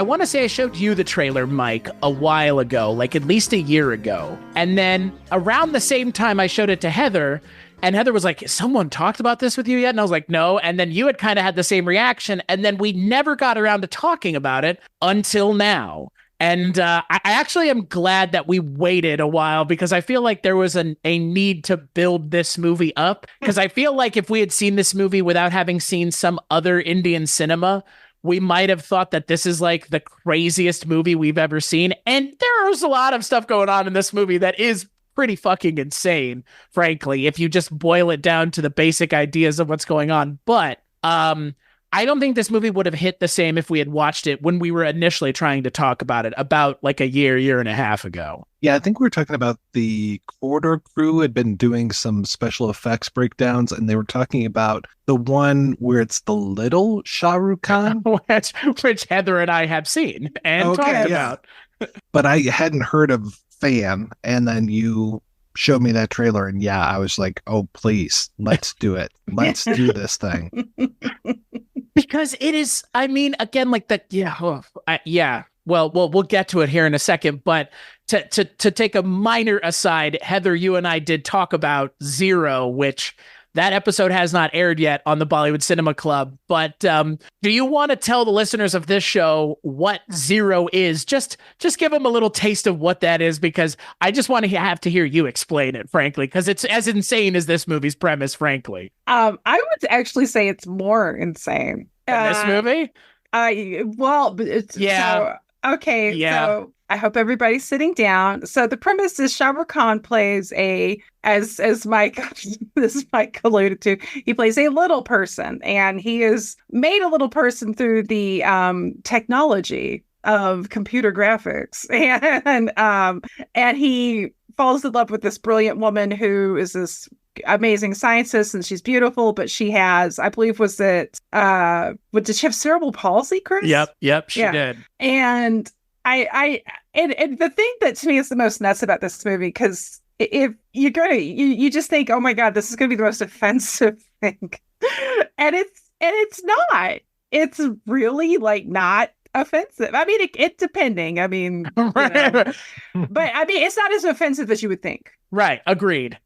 I want to say I showed you the trailer, Mike, a while ago, like at least a year ago. And then around the same time I showed it to Heather, and Heather was like, "Has someone talked about this with you yet?" And I was like, "No." And then you had kind of had the same reaction. And then we never got around to talking about it until now. And I actually am glad that we waited a while, because I feel like there was a need to build this movie up. Because I feel like if we had seen this movie without having seen some other Indian cinema, we might have thought that this is like the craziest movie we've ever seen. And there's a lot of stuff going on in this movie that is pretty fucking insane, frankly, if you just boil it down to the basic ideas of what's going on. But I don't think this movie would have hit the same if we had watched it when we were initially trying to talk about it about like a year and a half ago. Yeah, I think we were talking about the Corridor crew had been doing some special effects breakdowns, and they were talking about the one where it's the little Shah Rukh Khan. which Heather and I have seen and talked about. But I hadn't heard of Fan, and then you showed me that trailer, and yeah, I was like, oh, please, let's do it. Let's do this thing. Because it is, I mean, again, like that, yeah. Well, we'll get to it here in a second, but to take a minor aside, Heather, you and I did talk about Zero, which that episode has not aired yet on the Bollywood Cinema Club. But do you want to tell the listeners of this show what Zero is? Just give them a little taste of what that is, because I just want to have to hear you explain it, frankly, because it's as insane as this movie's premise, frankly. I would actually say it's more insane than this movie. So I hope everybody's sitting down. So the premise is Shah Rukh Khan plays as Mike alluded to, he plays a little person, and he is made a little person through the technology of computer graphics, and he falls in love with this brilliant woman who is this amazing scientist, and she's beautiful, but she has, I believe, did she have cerebral palsy, Chris? Yep, she did. And and the thing that to me is the most nuts about this movie, because if you're gonna, you just think, oh my God, this is gonna be the most offensive thing, and it's not. It's really like not offensive. I mean, it depending. I mean, but I mean, it's not as offensive as you would think. Right. Agreed.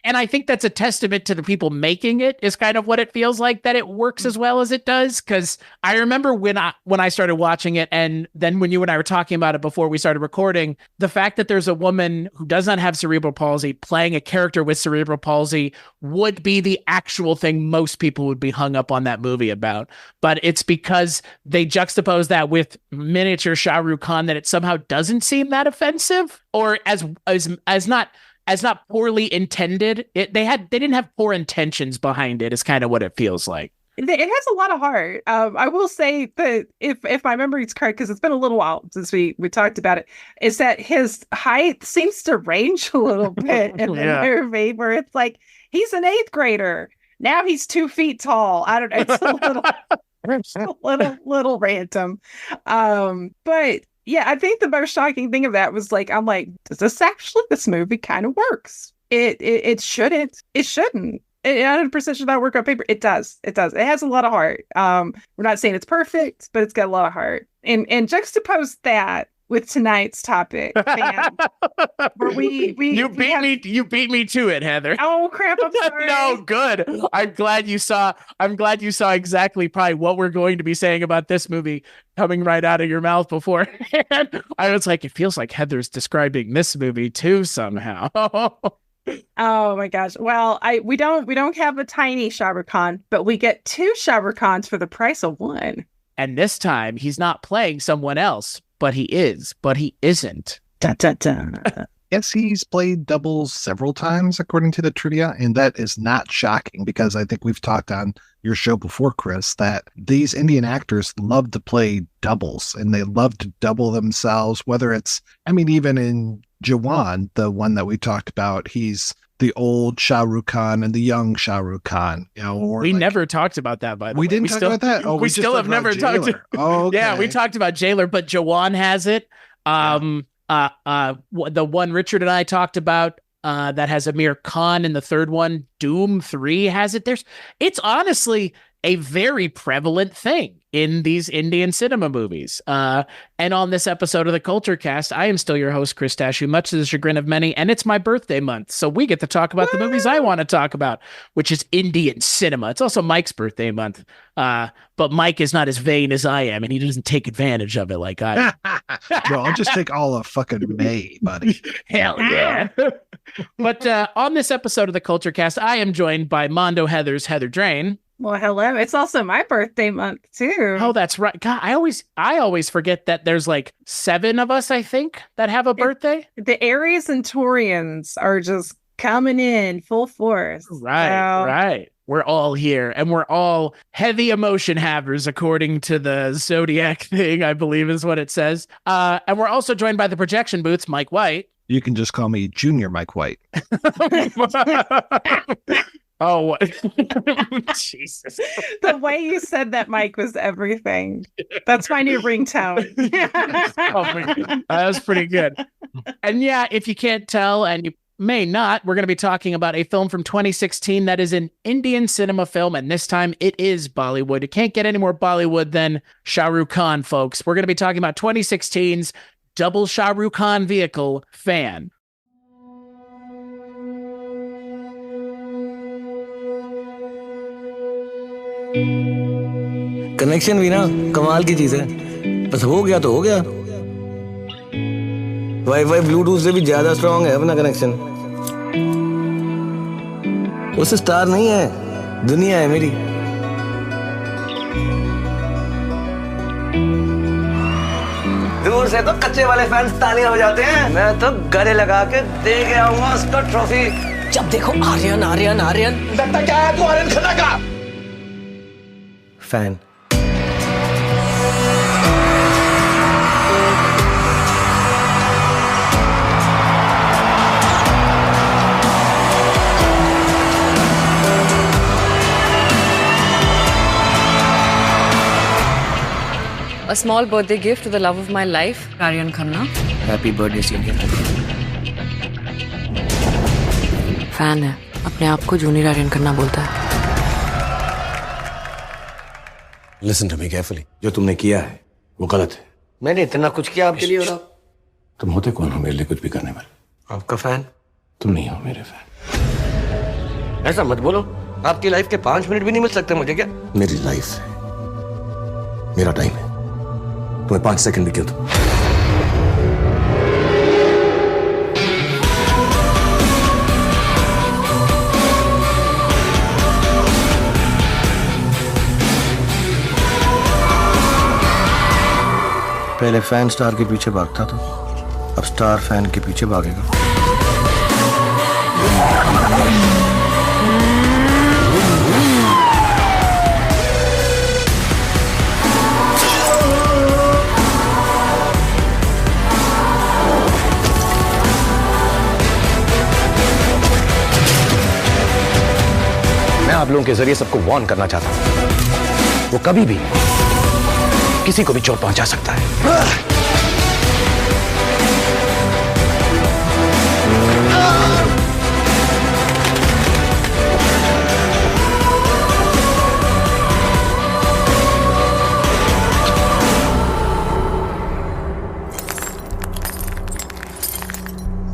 And I think that's a testament to the people making it, is kind of what it feels like, that it works as well as it does. Because I remember when I started watching it, and then when you and I were talking about it before we started recording, the fact that there's a woman who does not have cerebral palsy playing a character with cerebral palsy would be the actual thing most people would be hung up on that movie about. But it's because they juxtapose that with miniature Shah Rukh Khan that it somehow doesn't seem that offensive, or as not poorly intended. They didn't have poor intentions behind it, is kind of what it feels like. It has a lot of heart. I will say that if my memory is correct, because it's been a little while since we talked about it, is that his height seems to range a little bit in the movie, where it's like he's an 8th grader. Now he's 2 feet tall. I don't know. It's a little random. But yeah, I think the most shocking thing of that was like, I'm like, this movie kind of works. It shouldn't. 100% should not work on paper. It does. It has a lot of heart. We're not saying it's perfect, but it's got a lot of heart. And juxtapose that with tonight's topic, where you beat me to it, Heather. Oh crap! I'm sorry. No, good. I'm glad you saw exactly probably what we're going to be saying about this movie coming right out of your mouth before. I was like, it feels like Heather's describing this movie too somehow. Oh my gosh! Well, we don't have a tiny Shah Rukh Khan, but we get 2 Shah Rukh Khans for the price of 1. And this time he's not playing someone else. But he is, but he isn't. Dun, dun, dun. Yes, he's played doubles several times, according to the trivia, and that is not shocking, because I think we've talked on your show before, Chris, that these Indian actors love to play doubles, and they love to double themselves, whether it's, I mean, even in Jawan, the one that we talked about, he's the old Shah Rukh Khan and the young Shah Rukh Khan. You know, we never talked about that, by the way. We didn't talk about that? Oh, we still have never talked. Oh, okay. Yeah, we talked about Jailer, but Jawan has it. The one Richard and I talked about that has Amir Khan in the third one, Doom 3 has it. It's honestly, a very prevalent thing in these Indian cinema movies. And on this episode of the Kulturecast, I am still your host, Chris Stachiw, much to the chagrin of many, and it's my birthday month, so we get to talk about the movies I want to talk about, which is Indian cinema. It's also Mike's birthday month, but Mike is not as vain as I am, and he doesn't take advantage of it like I Bro, I'll just take all of fucking May, buddy. Hell yeah. But on this episode of the Kulturecast, I am joined by Mondo Heather's Heather Drain. Well, hello. It's also my birthday month too. Oh, that's right. God, I always forget that there's like 7 of us, I think, that have a birthday. The Aries and Taurians are just coming in full force. Right. We're all here, and we're all heavy emotion havers, according to the Zodiac thing, I believe is what it says. And we're also joined by the projection booth's Mike White. You can just call me Junior Mike White. Oh, Jesus. The way you said that, Mike, was everything. That's my new ringtone. That was pretty good. And yeah, if you can't tell, and you may not, we're going to be talking about a film from 2016 that is an Indian cinema film, and this time it is Bollywood. You can't get any more Bollywood than Shah Rukh Khan, folks. We're going to be talking about 2016's double Shah Rukh Khan vehicle, Fan. Connection भी ना कमाल की चीज है, बस हो गया तो हो गया। वाईफाई ब्लूटूथ से भी ज्यादा स्ट्रांग है अपना कनेक्शन। उस स्टार नहीं है, दुनिया है मेरी। दूर से तो कच्चे वाले फैंस तालियां बजाते हैं, मैं तो गले लगा के दे के आऊंगा उसको ट्रॉफी। जब देखो आर्यन आर्यन आर्यन, लगता क्या है तू आर्यन खन्ना का fan. A small birthday gift to the love of my life, Aryan Khanna. Happy birthday senior। Fan है, अपने आप को जूनियर आर्यन खन्ना बोलता है। Listen to me carefully। जो तुमने किया है वो गलत है। मैंने इतना कुछ किया आपके लिए, और आप तुम होते कौन हो मेरे लिए कुछ भी करने वाले? आपका फैन। तुम नहीं हो मेरे फैन। ऐसा मत बोलो, आपकी लाइफ के 5 मिनट भी नहीं मिल सकते मुझे क्या? मेरी लाइफ है, मेरा टाइम है, तुम्हें 5 सेकंड भी क्यों दूं? पहले फैन स्टार के पीछे भागता था, अब स्टार फैन के पीछे भागेगा। मैं आप लोगों के जरिए सबको वार्न करना चाहता हूं, वो कभी भी किसी को भी चोट पहुंचा सकता है।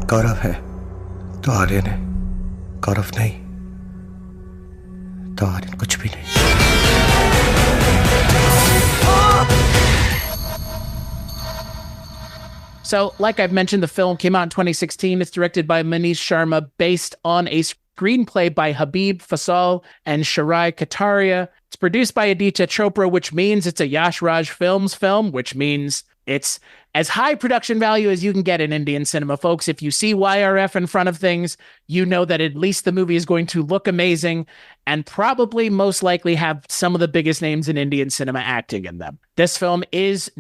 गौरव है तो आर्यन है, गौरव नहीं तो आर्यन कुछ भी नहीं। So, like I've mentioned, the film came out in 2016. It's directed by Maneesh Sharma, based on a screenplay by Habib Faisal and Shirai Kataria. It's produced by Aditya Chopra, which means it's a Yash Raj Films film, which means it's as high production value as you can get in Indian cinema, folks. If you see YRF in front of things, you know that at least the movie is going to look amazing and probably most likely have some of the biggest names in Indian cinema acting in them. This film is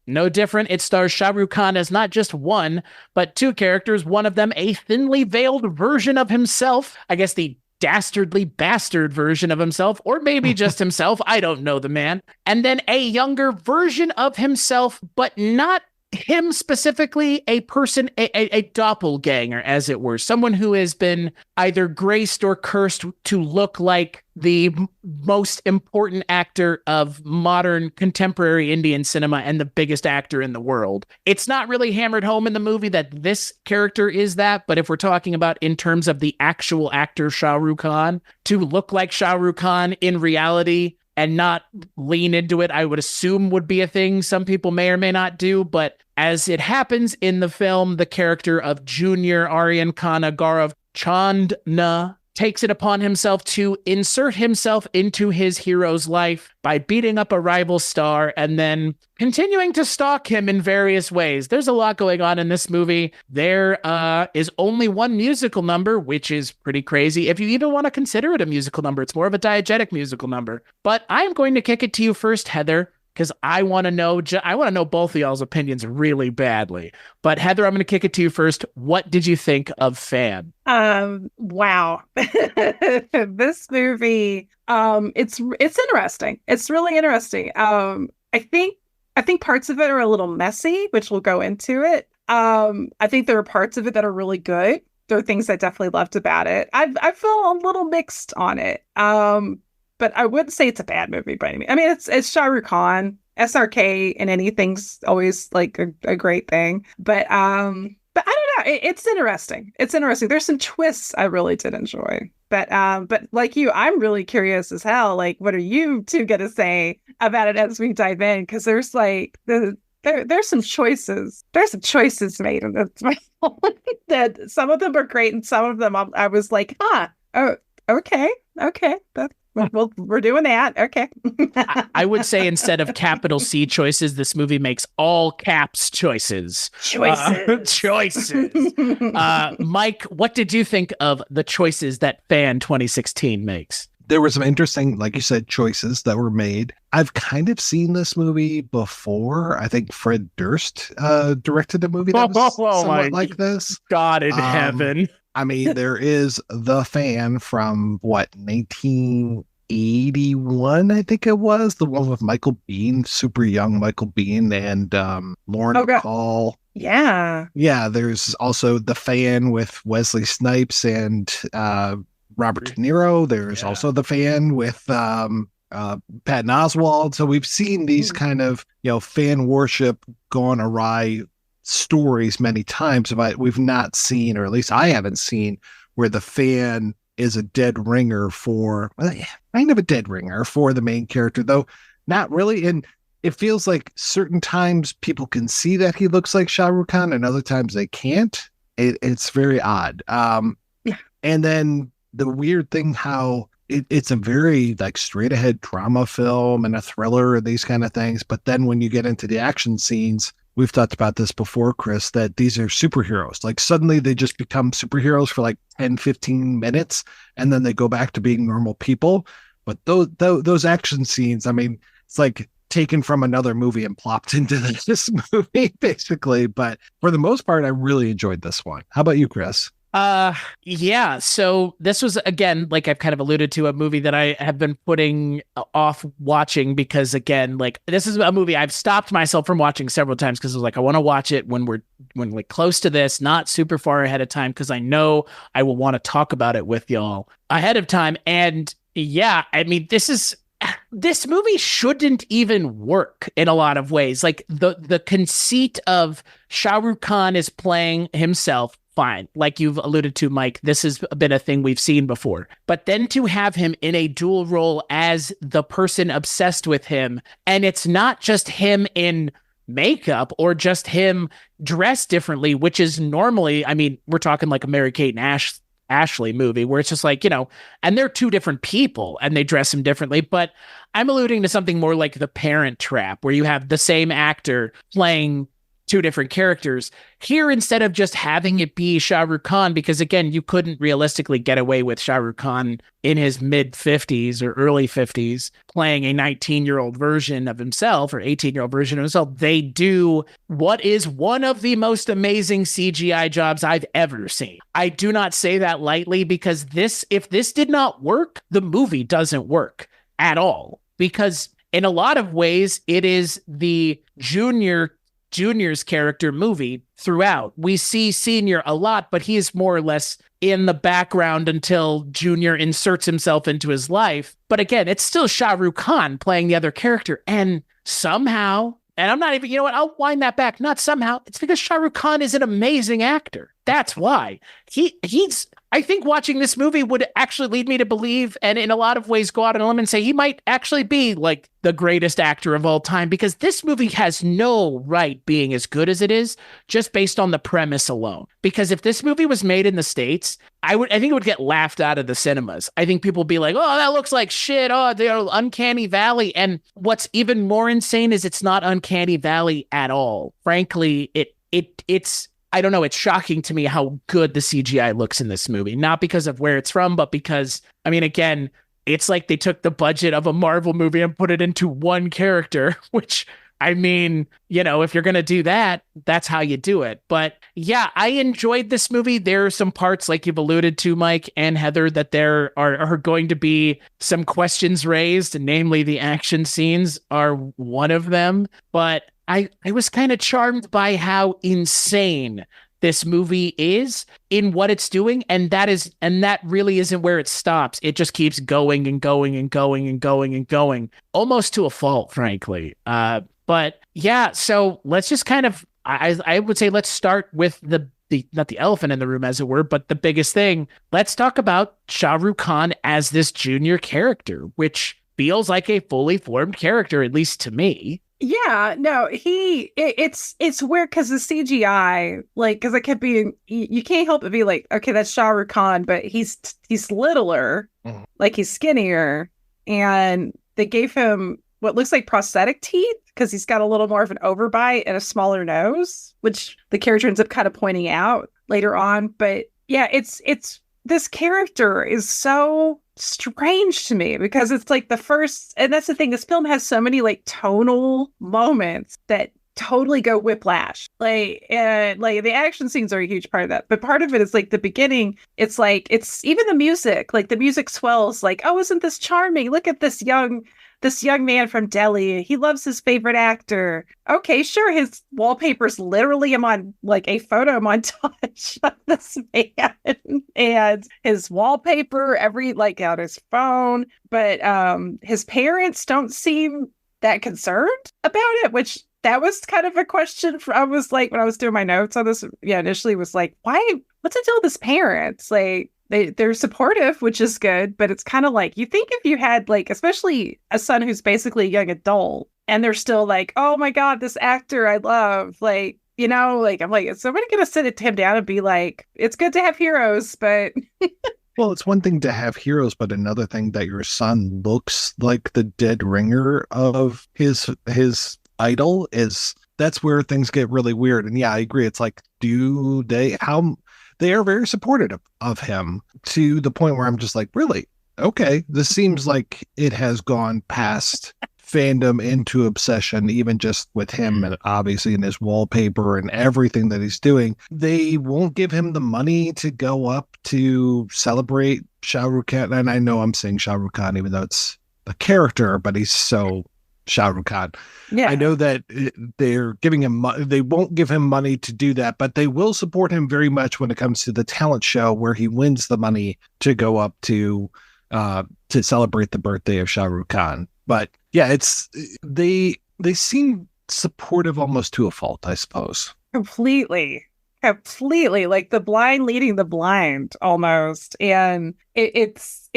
no different. It stars Shah Rukh Khan as not just one, but 2 characters, one of them a thinly veiled version of himself. I guess the dastardly bastard version of himself, or maybe just himself. I don't know the man. And then a younger version of himself, but not him specifically, a person, a doppelganger, as it were, someone who has been either graced or cursed to look like the most important actor of modern contemporary Indian cinema and the biggest actor in the world. It's not really hammered home in the movie that this character is that, but if we're talking about in terms of the actual actor Shah Rukh Khan, to look like Shah Rukh Khan in reality and not lean into it, I would assume would be a thing some people may or may not do. But as it happens in the film, the character of Junior Aryan Khanna Gaurav Chandna takes it upon himself to insert himself into his hero's life by beating up a rival star and then continuing to stalk him in various ways. There's a lot going on in this movie. There is only one musical number, which is pretty crazy. If you even want to consider it a musical number, it's more of a diegetic musical number. But I'm going to kick it to you first, Heather, because I want to know both of y'all's opinions really badly. But Heather, I'm going to kick it to you first. What did you think of Fan? Wow. This movie, it's interesting. It's really interesting. I think parts of it are a little messy, which we'll go into it. I think there are parts of it that are really good. There are things I definitely loved about it. I feel a little mixed on it. But I wouldn't say it's a bad movie by any means. I mean, it's Shah Rukh Khan. SRK and anything's always like a great thing. But I don't know. It's interesting. It's interesting. There's some twists I really did enjoy. But like you, I'm really curious as hell. Like, what are you two gonna say about it as we dive in? Because there's like there's some choices. There's some choices made in this that some of them are great and some of them I was like, oh, okay, well, we're doing that. Okay. I would say instead of capital C choices, this movie makes all caps choices. Choices. Mike, what did you think of the choices that Fan 2016 makes? There were some interesting, like you said, choices that were made. I've kind of seen this movie before. I think Fred Durst directed a movie that was somewhat like this. God in heaven. I mean, there is The Fan from 1981, I think it was, the one with Michael Biehn, super young Michael Biehn, and Lauren Bacall. Yeah. Yeah, there's also The Fan with Wesley Snipes and Robert De Niro. There's also The Fan with Patton Oswalt. So we've seen these kind of, fan worship gone awry stories many times, but we've not seen, or at least I haven't seen, where the fan is a dead ringer for the main character, though not really. And it feels like certain times people can see that he looks like Shah Rukh Khan and other times they can't. It's very odd. And then the weird thing how it's a very like straight ahead drama film and a thriller and these kind of things. But then when you get into the action scenes, we've talked about this before, Chris, that these are superheroes. Like suddenly they just become superheroes for like 10, 15 minutes, and then they go back to being normal people. But those action scenes, I mean, it's like taken from another movie and plopped into this movie, basically. But for the most part, I really enjoyed this one. How about you, Chris? Yeah. So this was, again, like I've kind of alluded to, a movie that I have been putting off watching because, again, like this is a movie I've stopped myself from watching several times because I was like, I want to watch it when like close to this, not super far ahead of time, because I know I will want to talk about it with y'all ahead of time. And yeah, I mean, this movie shouldn't even work in a lot of ways. Like the conceit of Shah Rukh Khan is playing himself. Fine. Like you've alluded to, Mike, this has been a thing we've seen before. But then to have him in a dual role as the person obsessed with him, and it's not just him in makeup or just him dressed differently, which is normally, I mean, we're talking like a Mary-Kate and Ashley movie where it's just like, and they're two different people and they dress him differently. But I'm alluding to something more like The Parent Trap, where you have the same actor playing two different characters. Here, instead of just having it be Shah Rukh Khan, because again, you couldn't realistically get away with Shah Rukh Khan in his mid 50s or early 50s playing a 19-year-old version of himself or 18-year-old version of himself. They do what is one of the most amazing CGI jobs I've ever seen. I do not say that lightly, because if this did not work, the movie doesn't work at all, because in a lot of ways, it is the junior Junior's character movie throughout. We see Senior a lot, but he is more or less in the background until Junior inserts himself into his life. But again, it's still Shah Rukh Khan playing the other character. And somehow, and I'm not even, you know what, I'll wind that back. Not somehow, it's because Shah Rukh Khan is an amazing actor. That's why. He's I think watching this movie would actually lead me to believe, and in a lot of ways go out on a limb and say he might actually be like the greatest actor of all time, because this movie has no right being as good as it is just based on the premise alone. Because if this movie was made in the States, I think it would get laughed out of the cinemas. I think people would be like, oh, that looks like shit. Oh, they're Uncanny Valley. And what's even more insane is it's not Uncanny Valley at all. Frankly, it's I don't know, it's shocking to me how good the CGI looks in this movie. Not because of where it's from, but because, I mean, again, it's like they took the budget of a Marvel movie and put it into one character, which, I mean, you know, if you're going to do that, that's how you do it. But yeah, I enjoyed this movie. There are some parts, like you've alluded to, Mike and Heather, that there are going to be some questions raised, and namely the action scenes are one of them. But I was kind of charmed by how insane this movie is in what it's doing, and that really isn't where it stops. It just keeps going and going and going and going and going, almost to a fault, frankly. But yeah, so let's just kind of, I would say let's start with the not the elephant in the room, as it were, but the biggest thing. Let's talk about Shah Rukh Khan as this Junior character, which feels like a fully formed character, at least to me. Yeah, no, it's weird because the CGI, like, because it kept being, you can't help but be like, okay, that's Shah Rukh Khan, but he's littler, like he's skinnier, and they gave him what looks like prosthetic teeth because he's got a little more of an overbite and a smaller nose, which the character ends up kind of pointing out later on. But yeah, it's this character is so strange to me because it's like the first, and that's the thing, this film has so many like tonal moments that totally go whiplash, like, and like the action scenes are a huge part of that, but part of it is like the beginning, it's like, it's even the music, like the music swells, like, oh, isn't this charming, look at this young man from Delhi, he loves his favorite actor. Okay, sure, his wallpaper's literally him on like a photo montage of this man and his wallpaper like on his phone, but his parents don't seem that concerned about it, which that was kind of a question I was like, when I was doing my notes on this, initially was like, what's the deal with his parents? Like, they're supportive, which is good, but it's kind of like, you think if you had like, especially a son who's basically a young adult, and they're still like, oh my God, this actor I love, like, you know, like, I'm like, is somebody going to sit him down and be like, it's good to have heroes, but... Well, it's one thing to have heroes, but another thing that your son looks like the dead ringer of his idol that's where things get really weird. And yeah, I agree. It's like, they are very supportive of him to the point where I'm just like, really? Okay. This seems like it has gone past fandom into obsession, even just with him and obviously in his wallpaper and everything that he's doing. They won't give him the money to go up to celebrate Shah Rukh Khan. And I know I'm saying Shah Rukh Khan, even though it's a character, but he's so Shah Rukh Khan. Yeah. I know that they're giving him they won't give him money to do that, but they will support him very much when it comes to the talent show where he wins the money to go up to celebrate the birthday of Shah Rukh Khan. But yeah, they seem supportive almost to a fault, I suppose. Completely, like the blind leading the blind almost. And it's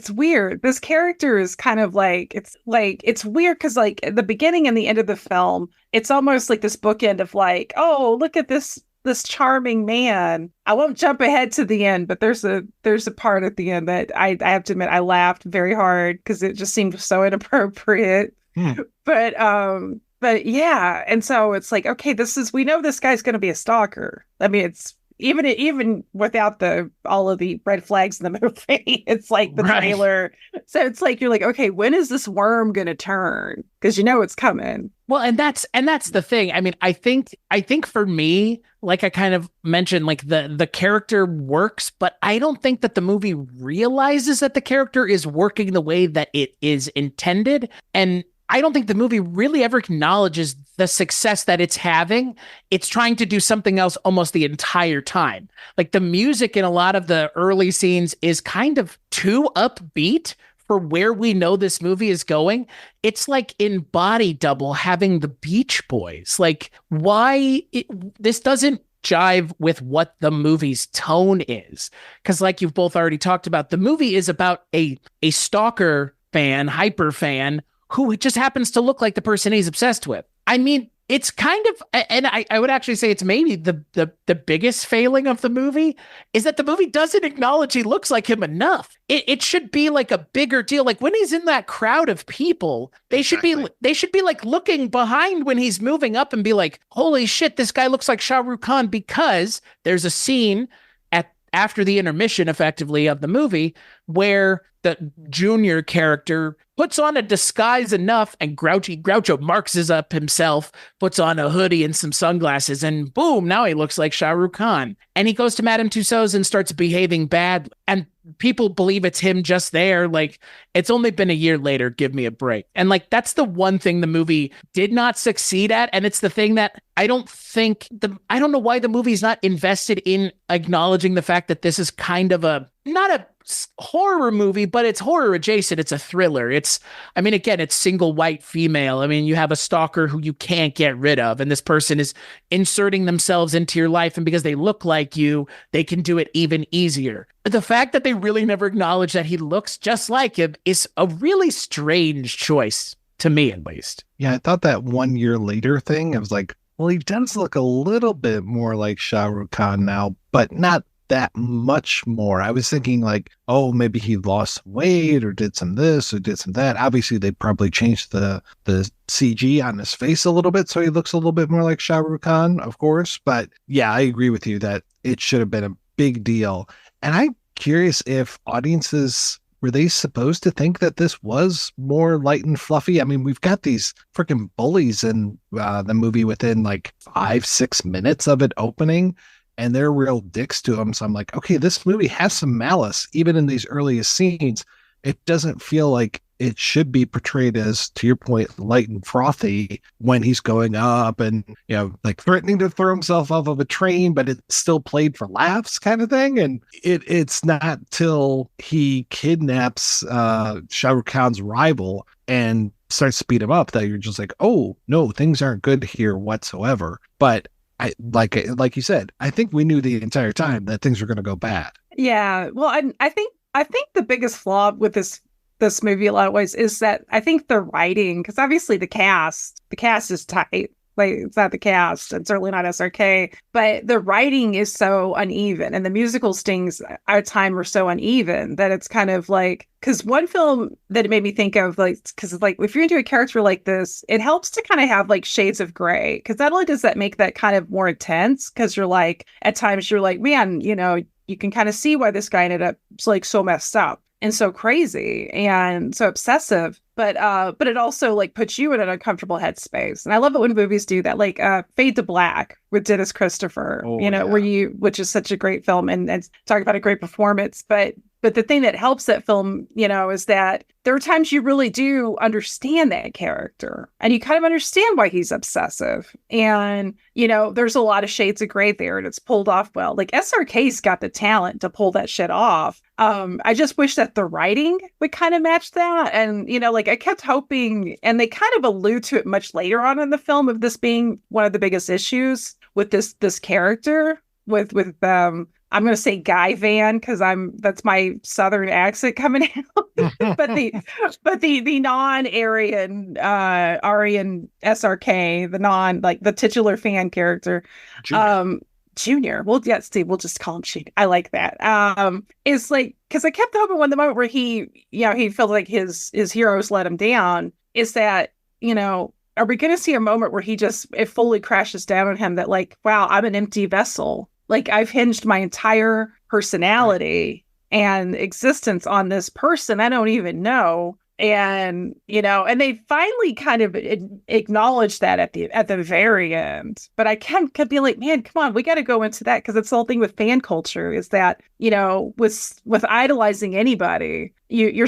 weird. This character is kind of like, it's weird because like at the beginning and the end of the film, it's almost like this bookend of like, oh, look at this charming man. I won't jump ahead to the end, but there's a part at the end that I have to admit I laughed very hard because it just seemed so inappropriate. But yeah, and so it's like, okay, we know this guy's going to be a stalker. I mean, it's even without all of the red flags in the movie, it's like the trailer. So it's like, you're like, okay, when is this worm going to turn? Because you know it's coming. Well, and that's the thing. I mean, I think for me, like I kind of mentioned, like the character works, but I don't think that the movie realizes that the character is working the way that it is intended. And I don't think the movie really ever acknowledges the success that it's having. It's trying to do something else almost the entire time. Like the music in a lot of the early scenes is kind of too upbeat for where we know this movie is going. It's like in Body Double having the Beach Boys. Like this doesn't jive with what the movie's tone is. Because like you've both already talked about, the movie is about a stalker fan, hyper fan, who just happens to look like the person he's obsessed with. I mean, it's kind of, and I would actually say it's maybe the biggest failing of the movie is that the movie doesn't acknowledge he looks like him enough. It should be like a bigger deal. Like when he's in that crowd of people, they should be like looking behind when he's moving up and be like, holy shit, this guy looks like Shah Rukh Khan, because there's a scene after the intermission effectively of the movie where the junior character puts on a disguise enough, and Groucho Marxes up himself, puts on a hoodie and some sunglasses, and boom, now he looks like Shah Rukh Khan. And he goes to Madame Tussauds and starts behaving bad, and people believe it's him just there. Like, it's only been a year later, give me a break. And like, that's the one thing the movie did not succeed at, and it's the thing that I don't know why the movie's not invested in acknowledging the fact that this is kind of not a horror movie, but it's horror adjacent. It's a thriller. It's single white female. I mean, you have a stalker who you can't get rid of, and this person is inserting themselves into your life, and because they look like you, they can do it even easier. The fact that they really never acknowledge that he looks just like him is a really strange choice, to me at least. Yeah, I thought that 1 year later thing, I was like, well, he does look a little bit more like Shah Rukh Khan now, but not that much more. I was thinking like, oh, maybe he lost weight or did some this or did some that. Obviously, they probably changed the CG on his face a little bit, so he looks a little bit more like Shah Rukh Khan, of course. But yeah, I agree with you that it should have been a big deal. And I'm curious if audiences, were they supposed to think that this was more light and fluffy? I mean, we've got these freaking bullies in the movie within like 5-6 minutes of it opening, and they're real dicks to him. So I'm like, okay, this movie has some malice, even in these earliest scenes. It doesn't feel like it should be portrayed as, to your point, light and frothy when he's going up and, like threatening to throw himself off of a train, but it's still played for laughs kind of thing. And it's not till he kidnaps Shah Rukh Khan's rival and starts to beat him up that you're just like, oh, no, things aren't good here whatsoever. But I like you said, I think we knew the entire time that things were going to go bad. Yeah. Well, I think the biggest flaw with this movie a lot of ways is that I think the writing, because obviously the cast is tight. Like, it's not the cast, and certainly not SRK, but the writing is so uneven, and the musical stings at time were so uneven that it's kind of like, because one film that it made me think of, like, because like if you're into a character like this, it helps to kind of have like shades of gray, because not only does that make that kind of more intense, because you're like, at times you're like, man, you can kind of see why this guy ended up like so messed up and so crazy and so obsessive, but it also like puts you in an uncomfortable headspace. And I love it when movies do that, like Fade to Black with Dennis Christopher, which is such a great film and talk about a great performance. But the thing that helps that film, is that there are times you really do understand that character, and you kind of understand why he's obsessive. And, there's a lot of shades of gray there, and it's pulled off well. Like, SRK's got the talent to pull that shit off. I just wish that the writing would kind of match that. And, I kept hoping, and they kind of allude to it much later on in the film, of this being one of the biggest issues with this character with I'm going to say Guy Van, because that's my Southern accent coming out. but the non-Aryan SRK, the titular fan character, Junior. Well, yeah, Steve, we'll just call him Junior. I like that. It's like, because I kept hoping when the moment where he felt like his heroes let him down, is that, are we going to see a moment where it fully crashes down on him that, like, wow, I'm an empty vessel. Like, I've hinged my entire personality and existence on this person I don't even know. And, and they finally kind of acknowledged that at the very end. But I kept being like, man, come on, we got to go into that, because it's the whole thing with fan culture is that, with idolizing anybody, you're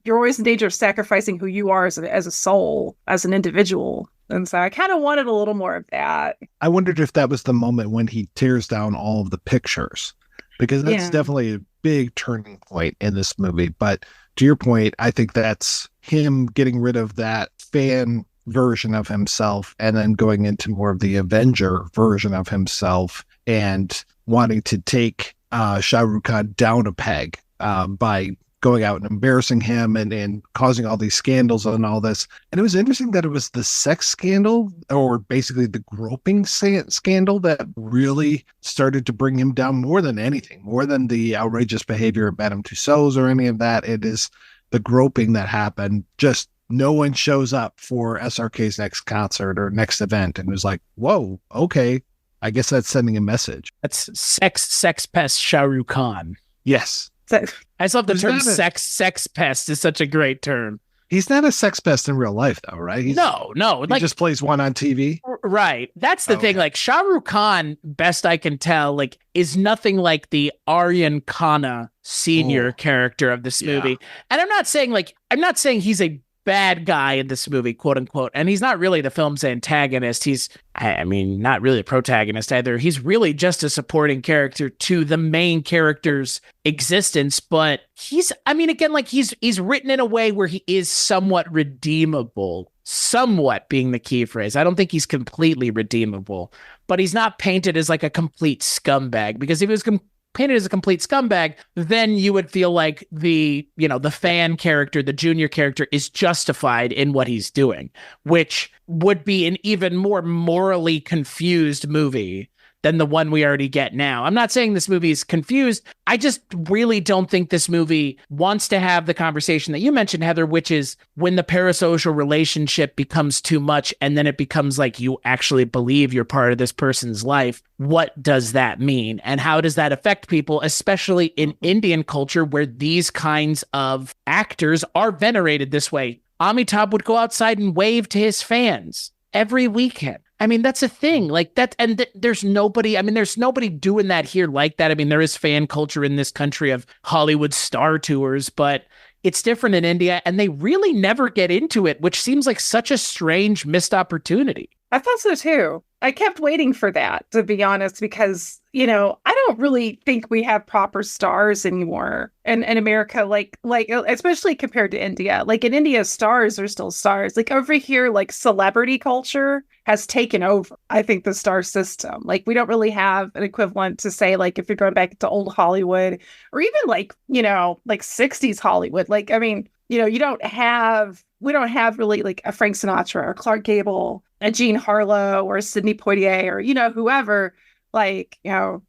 always in danger of sacrificing who you are as a soul, as an individual. And so I kind of wanted a little more of that. I wondered if that was the moment when he tears down all of the pictures, because that's definitely a big turning point in this movie. But to your point, I think that's him getting rid of that fan version of himself and then going into more of the Avenger version of himself and wanting to take Shah Rukh Khan down a peg by going out and embarrassing him and causing all these scandals and all this. And it was interesting that it was the sex scandal, or basically the groping scandal, that really started to bring him down more than anything, more than the outrageous behavior of Madame Tussauds or any of that. It is the groping that happened. Just no one shows up for SRK's next concert or next event. And it was like, whoa, okay. I guess that's sending a message. That's sex pest Shah Rukh Khan. Yes. I just love the term sex pest is such a great term. He's not a sex pest in real life, though, right? No. He just plays one on TV. Right. That's the thing. Like, Shah Rukh Khan, best I can tell, like, is nothing like the Aryan Khanna senior character of this movie. And I'm not saying he's a bad guy in this movie, quote unquote. And he's not really the film's antagonist. He's, not really a protagonist either. He's really just a supporting character to the main character's existence. But he's written in a way where he is somewhat redeemable. Somewhat being the key phrase. I don't think he's completely redeemable, but he's not painted as like a complete scumbag, because if he was painted as a complete scumbag, then you would feel like the fan character, the junior character, is justified in what he's doing, which would be an even more morally confused movie than the one we already get now. I'm not saying this movie is confused. I just really don't think this movie wants to have the conversation that you mentioned, Heather, which is when the parasocial relationship becomes too much and then it becomes like you actually believe you're part of this person's life. What does that mean? And how does that affect people, especially in Indian culture where these kinds of actors are venerated this way? Amitabh would go outside and wave to his fans every weekend. That's a thing like that. And there's nobody doing that here like that. There is fan culture in this country of Hollywood star tours, but it's different in India, and they really never get into it, which seems like such a strange missed opportunity. I thought so too. I kept waiting for that, to be honest, because, I don't really think we have proper stars anymore in America, like especially compared to India. Like in India, stars are still stars. Like over here, like celebrity culture has taken over, I think, the star system. Like we don't really have an equivalent to say, like, if you're going back to old Hollywood or even like 60s Hollywood. Like, we don't have really like a Frank Sinatra or Clark Gable, a Jean Harlow or a Sidney Poitier or, whoever. Like, I don't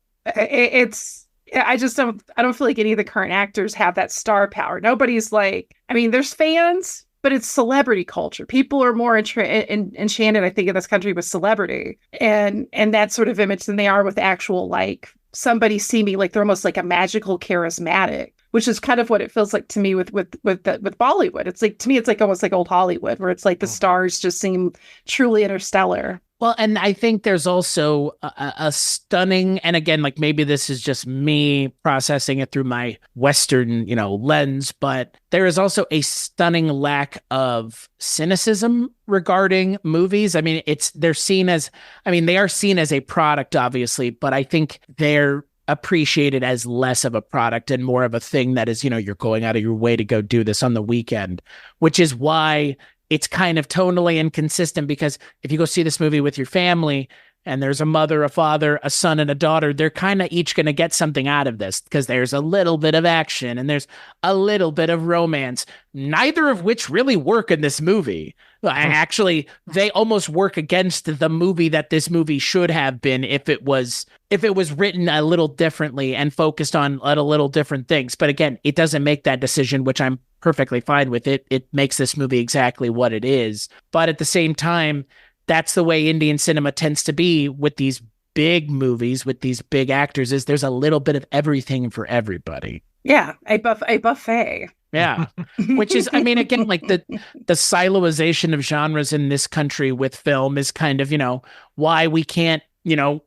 feel like any of the current actors have that star power. Nobody's like, there's fans, but it's celebrity culture. People are more enchanted, I think, in this country with celebrity and that sort of image than they are with actual, like, somebody see me, like they're almost like a magical charismatic, which is kind of what it feels like to me with Bollywood. It's like, to me, it's like almost like old Hollywood, where it's like the stars just seem truly interstellar. Well, and I think there's also a stunning, and again, like maybe this is just me processing it through my Western, lens, but there is also a stunning lack of cynicism regarding movies. They are seen as a product, obviously, but I think they're appreciated as less of a product and more of a thing that is, you're going out of your way to go do this on the weekend, which is why it's kind of tonally inconsistent, because if you go see this movie with your family and there's a mother, a father, a son, and a daughter, they're kind of each going to get something out of this, because there's a little bit of action and there's a little bit of romance, neither of which really work in this movie. Actually, they almost work against the movie that this movie should have been if it was written a little differently and focused on a little different things. But again, it doesn't make that decision, which I'm perfectly fine with. It makes this movie exactly what it is. But at the same time, that's the way Indian cinema tends to be with these big movies, with these big actors, is there's a little bit of everything for everybody. Yeah, a buffet. Yeah. Which is, I mean, again, like the siloization of genres in this country with film is kind of, why we can't,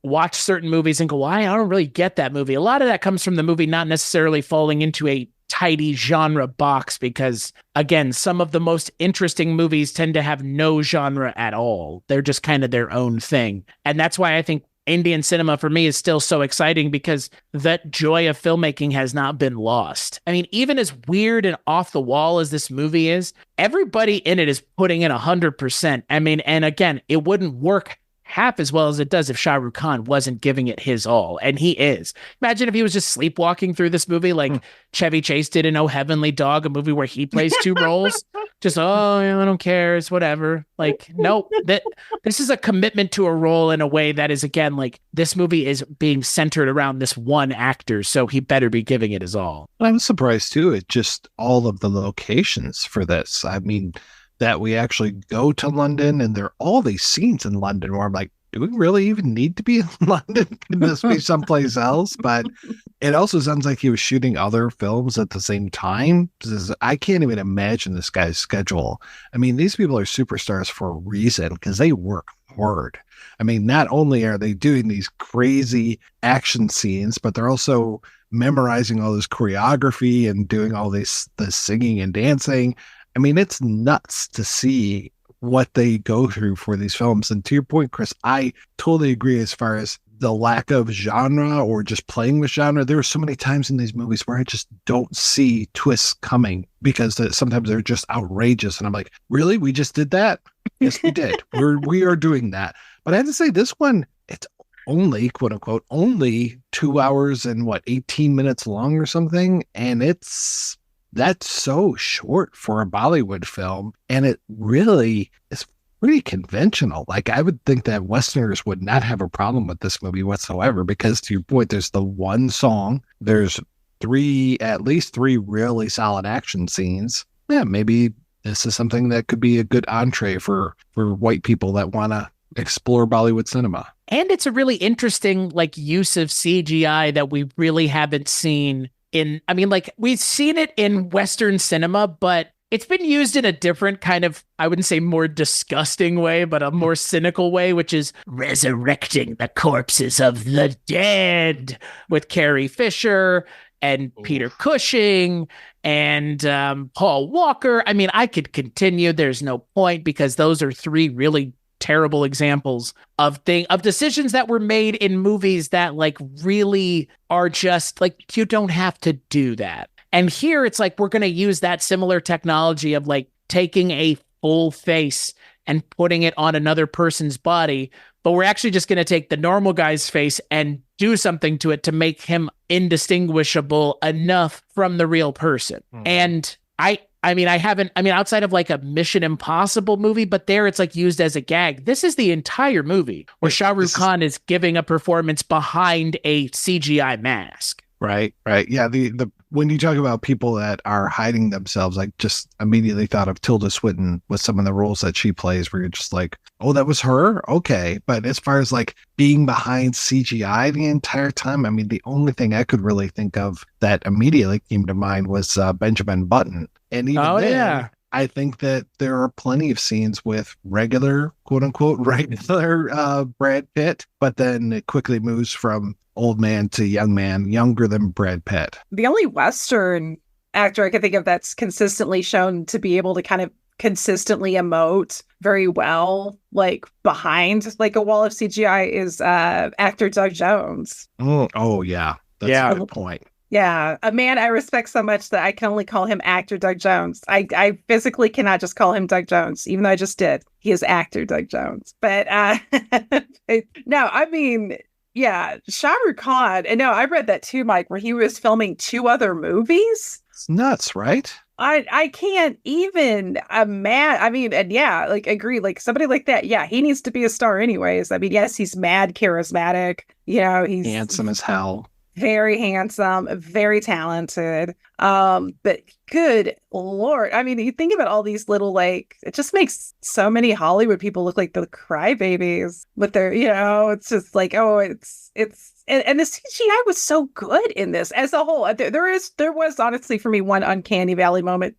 watch certain movies and go, why? I don't really get that movie. A lot of that comes from the movie not necessarily falling into a tidy genre box because, again, some of the most interesting movies tend to have no genre at all. They're just kind of their own thing. And that's why I think Indian cinema for me is still so exciting because that joy of filmmaking has not been lost. I mean, even as weird and off the wall as this movie is, everybody in it is putting in 100%. I mean, and again, it wouldn't work half as well as it does if Shah Rukh Khan wasn't giving it his all, and he is. Imagine if he was just sleepwalking through this movie like Chevy Chase did in Oh Heavenly Dog, a movie where he plays two roles. Just, I don't care, it's whatever. Like, nope, this is a commitment to a role in a way that is, again, like, this movie is being centered around this one actor, so he better be giving it his all. I'm surprised, too, at just all of the locations for this. I mean, that we actually go to London and there are all these scenes in London where I'm like, do we really even need to be in London? Can this be someplace else? But it also sounds like he was shooting other films at the same time. I can't even imagine this guy's schedule. I mean, these people are superstars for a reason because they work hard. I mean, not only are they doing these crazy action scenes, but they're also memorizing all this choreography and doing all the singing and dancing. I mean, it's nuts to see what they go through for these films. And to your point, Chris, I totally agree as far as the lack of genre or just playing with genre. There are so many times in these movies where I just don't see twists coming because sometimes they're just outrageous. And I'm like, really? We just did that? Yes, we did. We are doing that. But I have to say, this one, it's only, quote unquote, only 2 hours and 18 minutes long or something. And that's so short for a Bollywood film. And it really is pretty conventional. Like, I would think that Westerners would not have a problem with this movie whatsoever, because to your point, there's the one song, there's at least three really solid action scenes. Yeah, maybe this is something that could be a good entree for white people that want to explore Bollywood cinema. And it's a really interesting, use of CGI that we really haven't seen we've seen it in Western cinema, but it's been used in a different kind of, I wouldn't say more disgusting way, but a more cynical way, which is resurrecting the corpses of the dead with Carrie Fisher and Peter Cushing and Paul Walker. I mean, I could continue. There's no point because those are three really terrible examples of decisions that were made in movies that really are just you don't have to do that. And here it's we're going to use that similar technology of taking a full face and putting it on another person's body, but we're actually just going to take the normal guy's face and do something to it to make him indistinguishable enough from the real person. And outside of a Mission Impossible movie, but there it's used as a gag. This is the entire movie where Shah Rukh Khan is giving a performance behind a CGI mask. Right. Yeah. The when you talk about people that are hiding themselves, I just immediately thought of Tilda Swinton with some of the roles that she plays, where you're just like, oh, that was her? Okay. But as far as being behind CGI the entire time, I mean, the only thing I could really think of that immediately came to mind was Benjamin Button. And even then, I think that there are plenty of scenes with regular, quote unquote, regular Brad Pitt, but then it quickly moves from old man to young man, younger than Brad Pitt. The only Western actor I can think of that's consistently shown to be able to kind of consistently emote very well, behind a wall of CGI is actor Doug Jones. Oh yeah. That's a good point. Yeah, a man I respect so much that I can only call him actor Doug Jones. I physically cannot just call him Doug Jones, even though I just did. He is actor Doug Jones. But no, I mean, yeah, Shah Rukh Khan. And no, I read that too, Mike, where he was filming 2 other movies. It's nuts, right? I can't even imagine. I mean, and yeah, agree. Somebody like that, yeah, he needs to be a star anyways. I mean, yes, he's mad charismatic. He's handsome as hell. very handsome, very talented. But good Lord. I mean, you think about all these little, like, it just makes so many Hollywood people look like the crybabies with their, it's just like, oh, it's and the CGI was so good in this as a whole. There was honestly for me one uncanny valley moment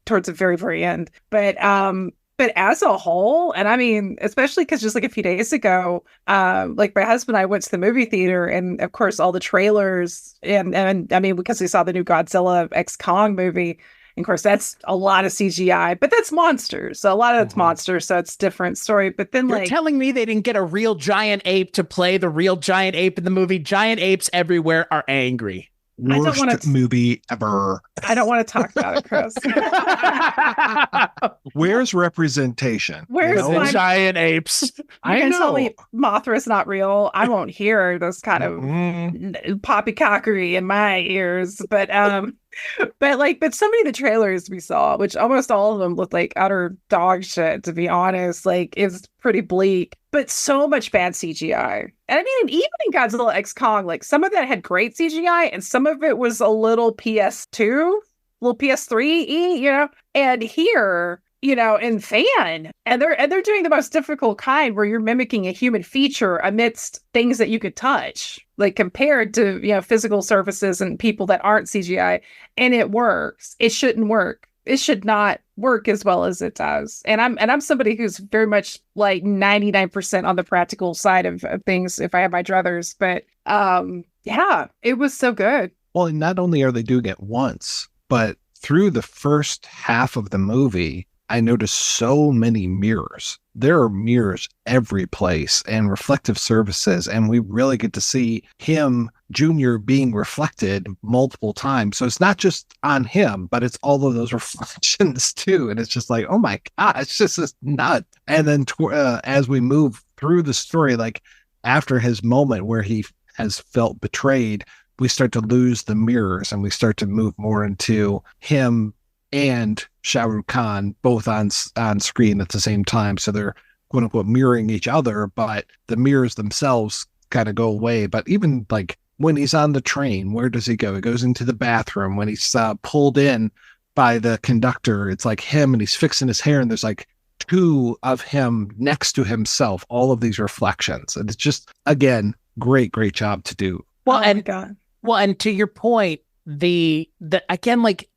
towards the very, very end. But as a whole, and I mean, especially because just like a few days ago, like my husband and I went to the movie theater, and of course all the trailers, and I mean, because we saw the new Godzilla X Kong movie, and of course that's a lot of CGI, but that's monsters, so a lot of it's monsters, so it's a different story. But then You're telling me they didn't get a real giant ape to play the real giant ape in the movie? Giant apes everywhere are angry. Worst movie ever. I don't want to talk about it, Chris. Where's representation? Where's the giant apes? You're gonna tell me Mothra's not real? I won't hear those kind of poppycockery in my ears. But some of the trailers we saw, which almost all of them looked like utter dog shit, to be honest, like is pretty bleak. But so much bad CGI. And I mean, even in Godzilla X Kong, like some of that had great CGI and some of it was a little PS2, little PS3, and here, in Fan, and they're doing the most difficult kind where you're mimicking a human feature amidst things that you could touch, like compared to, physical surfaces and people that aren't CGI, and it works. It shouldn't work. It should not work as well as it does. And I'm somebody who's very much like 99% on the practical side of things if I have my druthers. But yeah, it was so good. Well, and not only are they doing it once, but through the first half of the movie, I noticed so many mirrors. There are mirrors every place and reflective surfaces. And we really get to see him, Junior, being reflected multiple times. So it's not just on him, but it's all of those reflections too. And it's just like, oh my God, it's just this nut. And then as we move through the story, like after his moment where he has felt betrayed, we start to lose the mirrors and we start to move more into him and Shah Rukh Khan both on screen at the same time. So they're quote unquote mirroring each other, but the mirrors themselves kind of go away. But even like when he's on the train, where does he go? He goes into the bathroom. When he's pulled in by the conductor, it's like him and he's fixing his hair and there's like two of him next to himself, all of these reflections. And it's just, again, great job to do. Well, God. Well, and to your point, the again, like,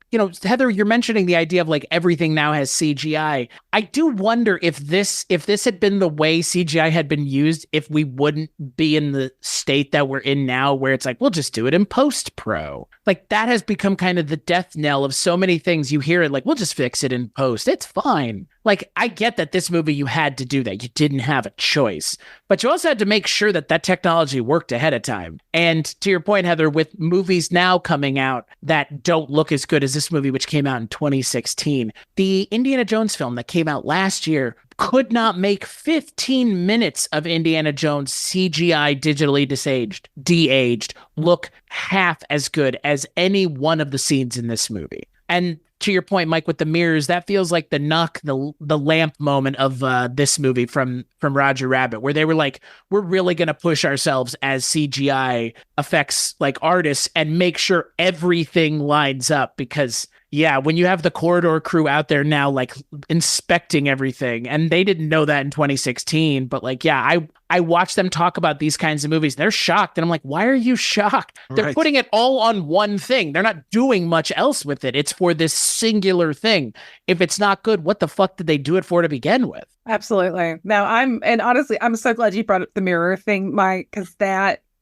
Heather, you're mentioning the idea of like everything now has CGI. I do wonder if this had been the way CGI had been used, if we wouldn't be in the state that we're in now, where it's like, we'll just do it in post-pro. Like that has become kind of the death knell of so many things. You hear it like, we'll just fix it in post. It's fine. Like, I get that this movie, you had to do that. You didn't have a choice, but you also had to make sure that technology worked ahead of time. And to your point, Heather, with movies now coming out that don't look as good as this movie, which came out in 2016, the Indiana Jones film that came out last year could not make 15 minutes of Indiana Jones CGI digitally de-aged look half as good as any one of the scenes in this movie. And to your point, Mike, with the mirrors, that feels like the lamp moment of this movie from Roger Rabbit, where they were like, we're really going to push ourselves as CGI effects like artists and make sure everything lines up, because yeah, when you have the corridor crew out there now, like inspecting everything, and they didn't know that in 2016, but like, yeah, I watch them talk about these kinds of movies. They're shocked. And I'm like, why are you shocked? They're putting it all on one thing. They're not doing much else with it. It's for this singular thing. If it's not good, what the fuck did they do it for to begin with? Absolutely. Now honestly, I'm so glad you brought up the mirror thing, Mike, because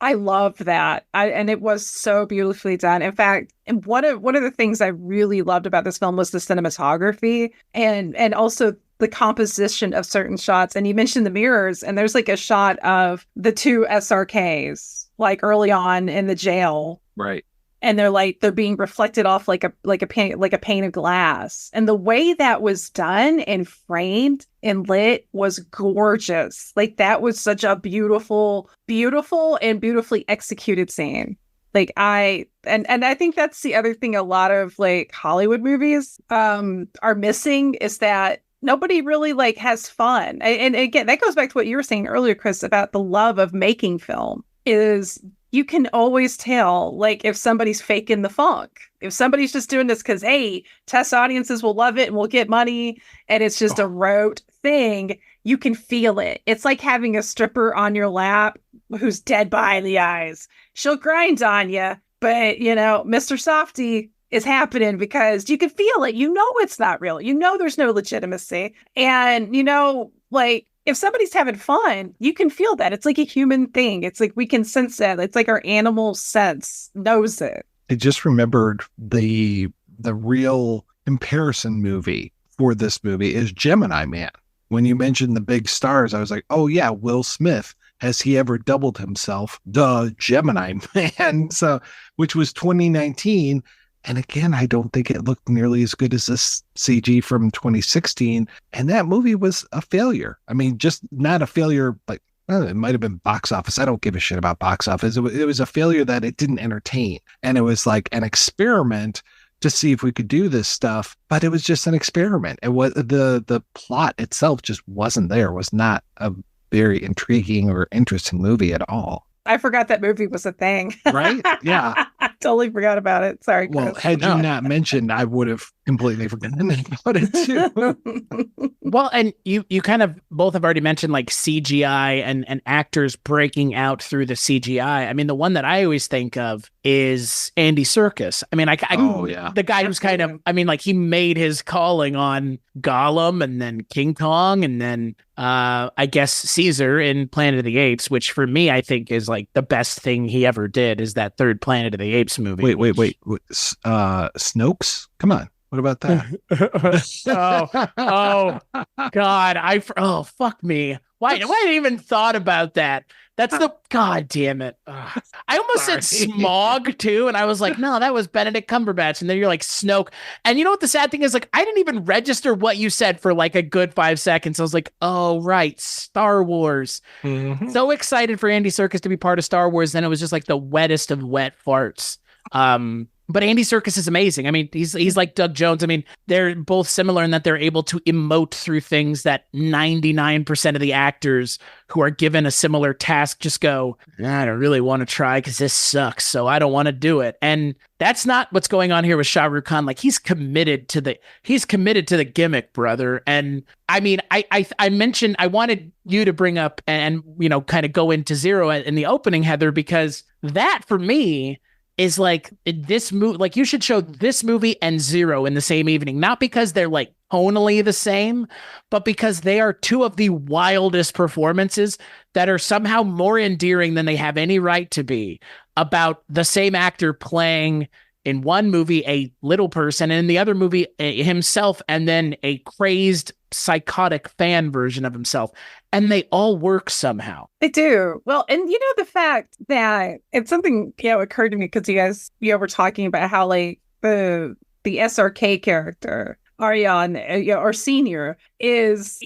I love that. And it was so beautifully done. In fact, and one of the things I really loved about this film was the cinematography and also the composition of certain shots. And you mentioned the mirrors, and there's like a shot of the two SRKs, like early on in the jail. Right. And they're being reflected off like a pane of glass. And the way that was done and framed and lit was gorgeous. Like that was such a beautiful and beautifully executed scene. Like I think that's the other thing a lot of like Hollywood movies are missing, is that nobody really like has fun. And again, that goes back to what you were saying earlier, Chris, about the love of making film, is you can always tell, like, if somebody's faking the funk. If somebody's just doing this because, hey, test audiences will love it and we'll get money, and it's just a rote thing, you can feel it. It's like having a stripper on your lap who's dead behind the eyes. She'll grind on you, but, you know, Mr. Softy is happening because you can feel it. You know it's not real. You know there's no legitimacy. And, you know, like, if somebody's having fun, you can feel that. It's like a human thing. It's like we can sense that. It's like our animal sense knows it. I just remembered the real comparison movie for this movie is Gemini Man. When you mentioned the big stars, I was like, oh yeah, Will Smith. Has he ever doubled himself? The Gemini Man. So, which was 2019. And again, I don't think it looked nearly as good as this CG from 2016. And that movie was a failure. I mean, just not a failure, like, it might have been box office. I don't give a shit about box office. It was a failure that it didn't entertain. And it was like an experiment to see if we could do this stuff. But it was just an experiment. It was the plot itself just wasn't there. It was not a very intriguing or interesting movie at all. I forgot that movie was a thing. Right? Yeah. I totally forgot about it. Sorry, Chris. Well, had you not mentioned, I would have completely forgotten about it too. Well, and you kind of both have already mentioned like CGI and actors breaking out through the CGI. I mean, the one that I always think of is Andy Serkis. I mean, the guy who's kind of, I mean, like he made his calling on Gollum and then King Kong and then I guess Caesar in Planet of the Apes, which for me, I think is like the best thing he ever did is that third Planet of the Apes movie. Wait. Snokes? Come on. What about that? God. Fuck me. Why did I even thought about that? That's the God damn it. Ugh. I almost said Smog too, and I was like, no, that was Benedict Cumberbatch. And then you're like Snoke. And you know what the sad thing is? Like, I didn't even register what you said for like a good 5 seconds. I was like, oh right, Star Wars. Mm-hmm. So excited for Andy Serkis to be part of Star Wars. Then it was just like the wettest of wet farts. But Andy Serkis is amazing. I mean, he's like Doug Jones. I mean, they're both similar in that they're able to emote through things that 99% of the actors who are given a similar task just go, I don't really want to try because this sucks, so I don't want to do it. And that's not what's going on here with Shah Rukh Khan. Like he's committed to the gimmick, brother. And I mean, I mentioned I wanted you to bring up and you know kind of go into Zero in the opening, Heather, because that for me is like this movie, like you should show this movie and Zero in the same evening, not because they're like tonally the same, but because they are two of the wildest performances that are somehow more endearing than they have any right to be about the same actor playing in one movie a little person and in the other movie himself, and then a crazed psychotic fan version of himself, and they all work somehow. They do. Well, and you know the fact that it's something occurred to me because you guys were talking about how like the SRK character Aryan or Senior he's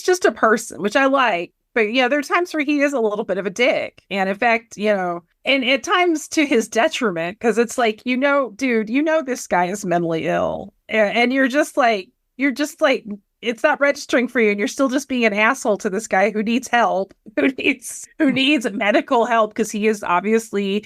just a person, which I like. But there are times where he is a little bit of a dick. And in fact, and at times to his detriment, because it's like, dude, this guy is mentally ill. And you're just like, it's not registering for you. And you're still just being an asshole to this guy who needs help, who needs medical help because he is obviously,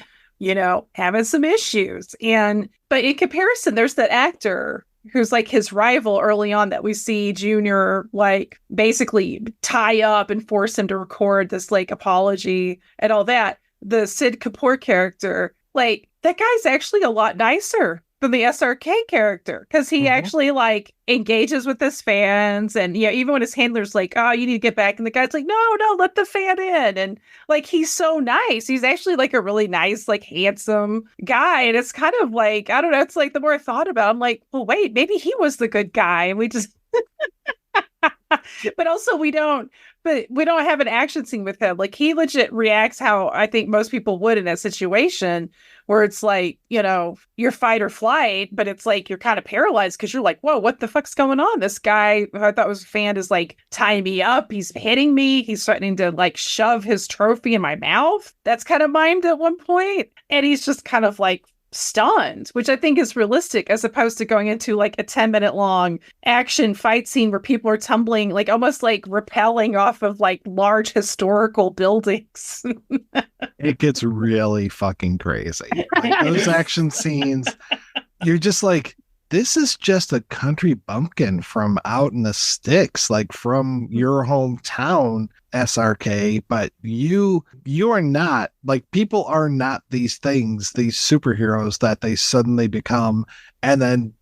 having some issues. But in comparison, there's that actor who's like his rival early on that we see Junior like basically tie up and force him to record this like apology and all that. The Sid Kapoor character, like that guy's actually a lot nicer than the SRK character because he actually like engages with his fans, and even when his handler's like, oh, you need to get back, and the guy's like, no, let the fan in, and like he's so nice. He's actually like a really nice, like handsome guy, and it's kind of like, I don't know, it's like the more I thought about it, I'm like, well, wait, maybe he was the good guy, and we just but also we don't have an action scene with him. Like he legit reacts how I think most people would in a situation where it's like, you're fight or flight, but it's like you're kind of paralyzed because you're like, whoa, what the fuck's going on? This guy who I thought was a fan is like tying me up. He's hitting me. He's threatening to like shove his trophy in my mouth. That's kind of mimed at one point. And he's just kind of like stunned, which I think is realistic, as opposed to going into like a 10-minute long action fight scene where people are tumbling, like almost like rappelling off of like large historical buildings. It gets really fucking crazy. Like, those action scenes, you're just like, this is just a country bumpkin from out in the sticks, like from your hometown, SRK. But you are not, like, people are not these things, these superheroes that they suddenly become. And then,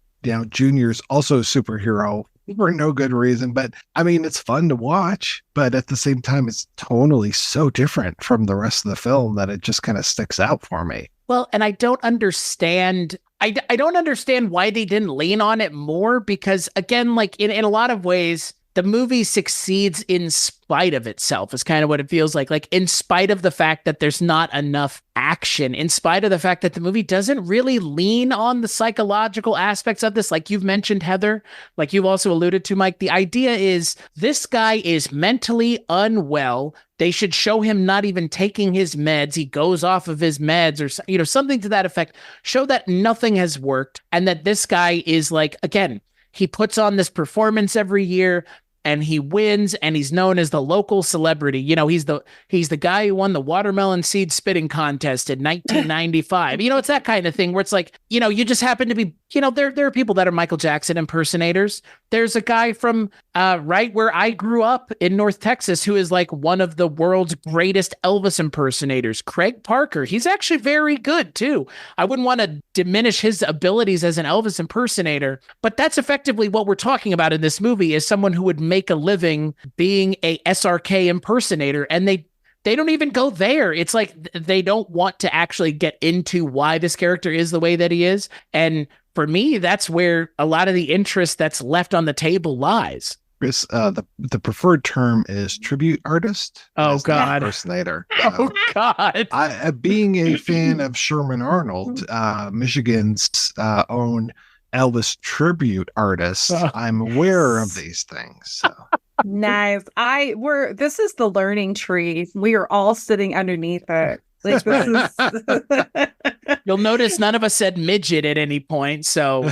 Junior's also a superhero for no good reason. But I mean, it's fun to watch, but at the same time, it's tonally so different from the rest of the film that it just kind of sticks out for me. Well, and I don't understand. I don't understand why they didn't lean on it more, because again, like in a lot of ways, the movie succeeds in spite of itself is kind of what it feels like in spite of the fact that there's not enough action, in spite of the fact that the movie doesn't really lean on the psychological aspects of this. Like you've mentioned, Heather, like you've also alluded to, Mike, the idea is this guy is mentally unwell. They should show him not even taking his meds. He goes off of his meds or, something to that effect. Show that nothing has worked and that this guy is like, again, he puts on this performance every year and he wins and he's known as the local celebrity. He's the guy who won the watermelon seed spitting contest in 1995. It's that kind of thing where it's like, you just happen to be, there are people that are Michael Jackson impersonators. There's a guy from right where I grew up in North Texas who is like one of the world's greatest Elvis impersonators, Craig Parker. He's actually very good too. I wouldn't want to diminish his abilities as an Elvis impersonator, but that's effectively what we're talking about in this movie, is someone who would make a living being a SRK impersonator. And they don't even go there. It's like they don't want to actually get into why this character is the way that he is. And for me, that's where a lot of the interest that's left on the table lies. Chris, the preferred term is tribute artist. Oh, God. Impersonator. Oh, God. Being a fan of Sherman Arnold, Michigan's own Elvis tribute artist, I'm aware of these things. So. Nice. This is the learning tree. We are all sitting underneath it. Like, this is... You'll notice none of us said midget at any point, so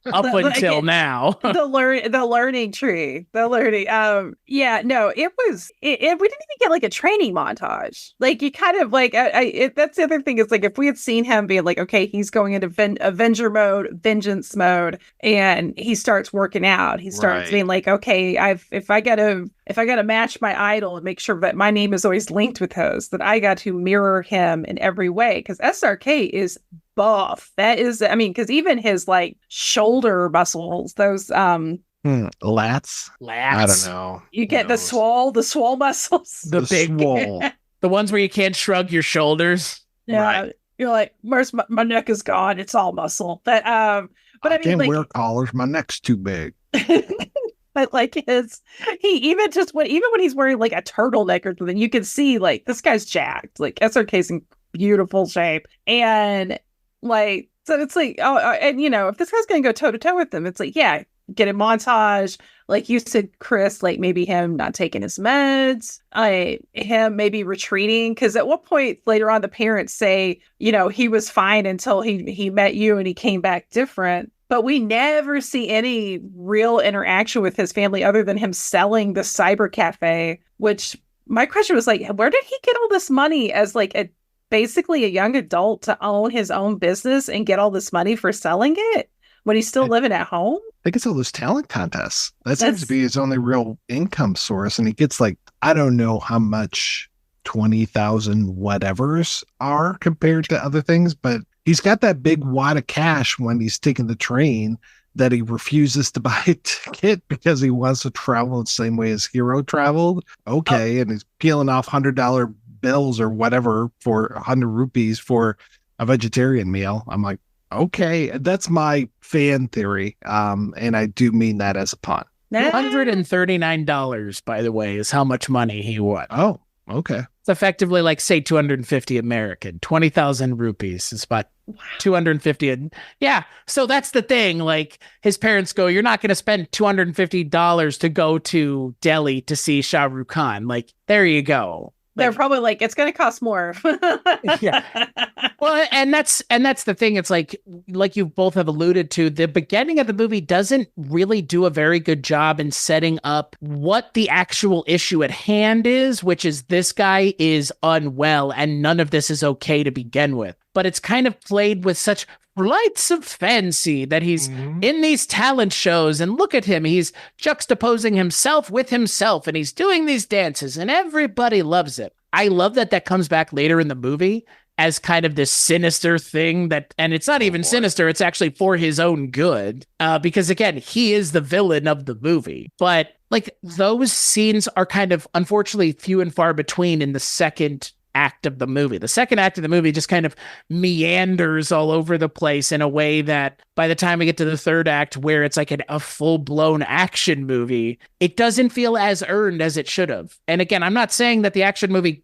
up until now. the learning tree. The learning. It was we didn't even get like a training montage. Like, you kind of like that's the other thing, is like, if we had seen him being like, okay, he's going into Avenger mode, vengeance mode, and he starts working out, he starts being like, okay, if I gotta match my idol and make sure that my name is always linked with his, that I got to mirror him in every way, because SRK is buff. That is, I mean, because even his like shoulder muscles, those lats. I don't know. You get the swole muscles, the big swole, the ones where you can't shrug your shoulders. Yeah, right. You're like, where's my neck is gone. It's all muscle. But I mean, can't like, wear collars. My neck's too big. But like when he's wearing like a turtleneck or something, you can see like this guy's jacked. Like SRK's in beautiful shape, and like, so it's like, and if this guy's gonna go toe to toe with them, it's like, yeah, get a montage, like you said, Chris, like maybe him not taking his meds, him maybe retreating, because at what point later on the parents say, he was fine until he met you and he came back different. But we never see any real interaction with his family other than him selling the cyber cafe, which my question was like, where did he get all this money as like basically a young adult to own his own business and get all this money for selling it when he's still living at home? I think it's all those talent contests. That seems to be his only real income source. And he gets like, I don't know how much 20,000 whatevers are compared to other things, but he's got that big wad of cash when he's taking the train that he refuses to buy a ticket because he wants to travel the same way as Hero traveled. Okay. And he's peeling off $100 bills or whatever for 100 rupees for a vegetarian meal. I'm like, okay, that's my fan theory. And I do mean that as a pun. $139, by the way, is how much money he won. Oh, okay. It's effectively like, say, 250 American. 20,000 rupees is about 250. And yeah, so that's the thing. Like, his parents go, you're not going to spend $250 to go to Delhi to see Shah Rukh Khan. Like, there you go. They're probably like, it's going to cost more. Yeah. Well, and that's the thing. It's like you both have alluded to, the beginning of the movie doesn't really do a very good job in setting up what the actual issue at hand is, which is this guy is unwell and none of this is okay to begin with. But it's kind of played with such flights of fancy that he's in these talent shows, and look at him, he's juxtaposing himself with himself, and he's doing these dances and everybody loves it. I love that comes back later in the movie as kind of this sinister thing and it's not even sinister, it's actually for his own good, because again, he is the villain of the movie. But like, those scenes are kind of unfortunately few and far between in the second act of the movie. The second act of the movie just kind of meanders all over the place in a way that by the time we get to the third act, where it's like a full-blown action movie, it doesn't feel as earned as it should have. And again, I'm not saying that the action movie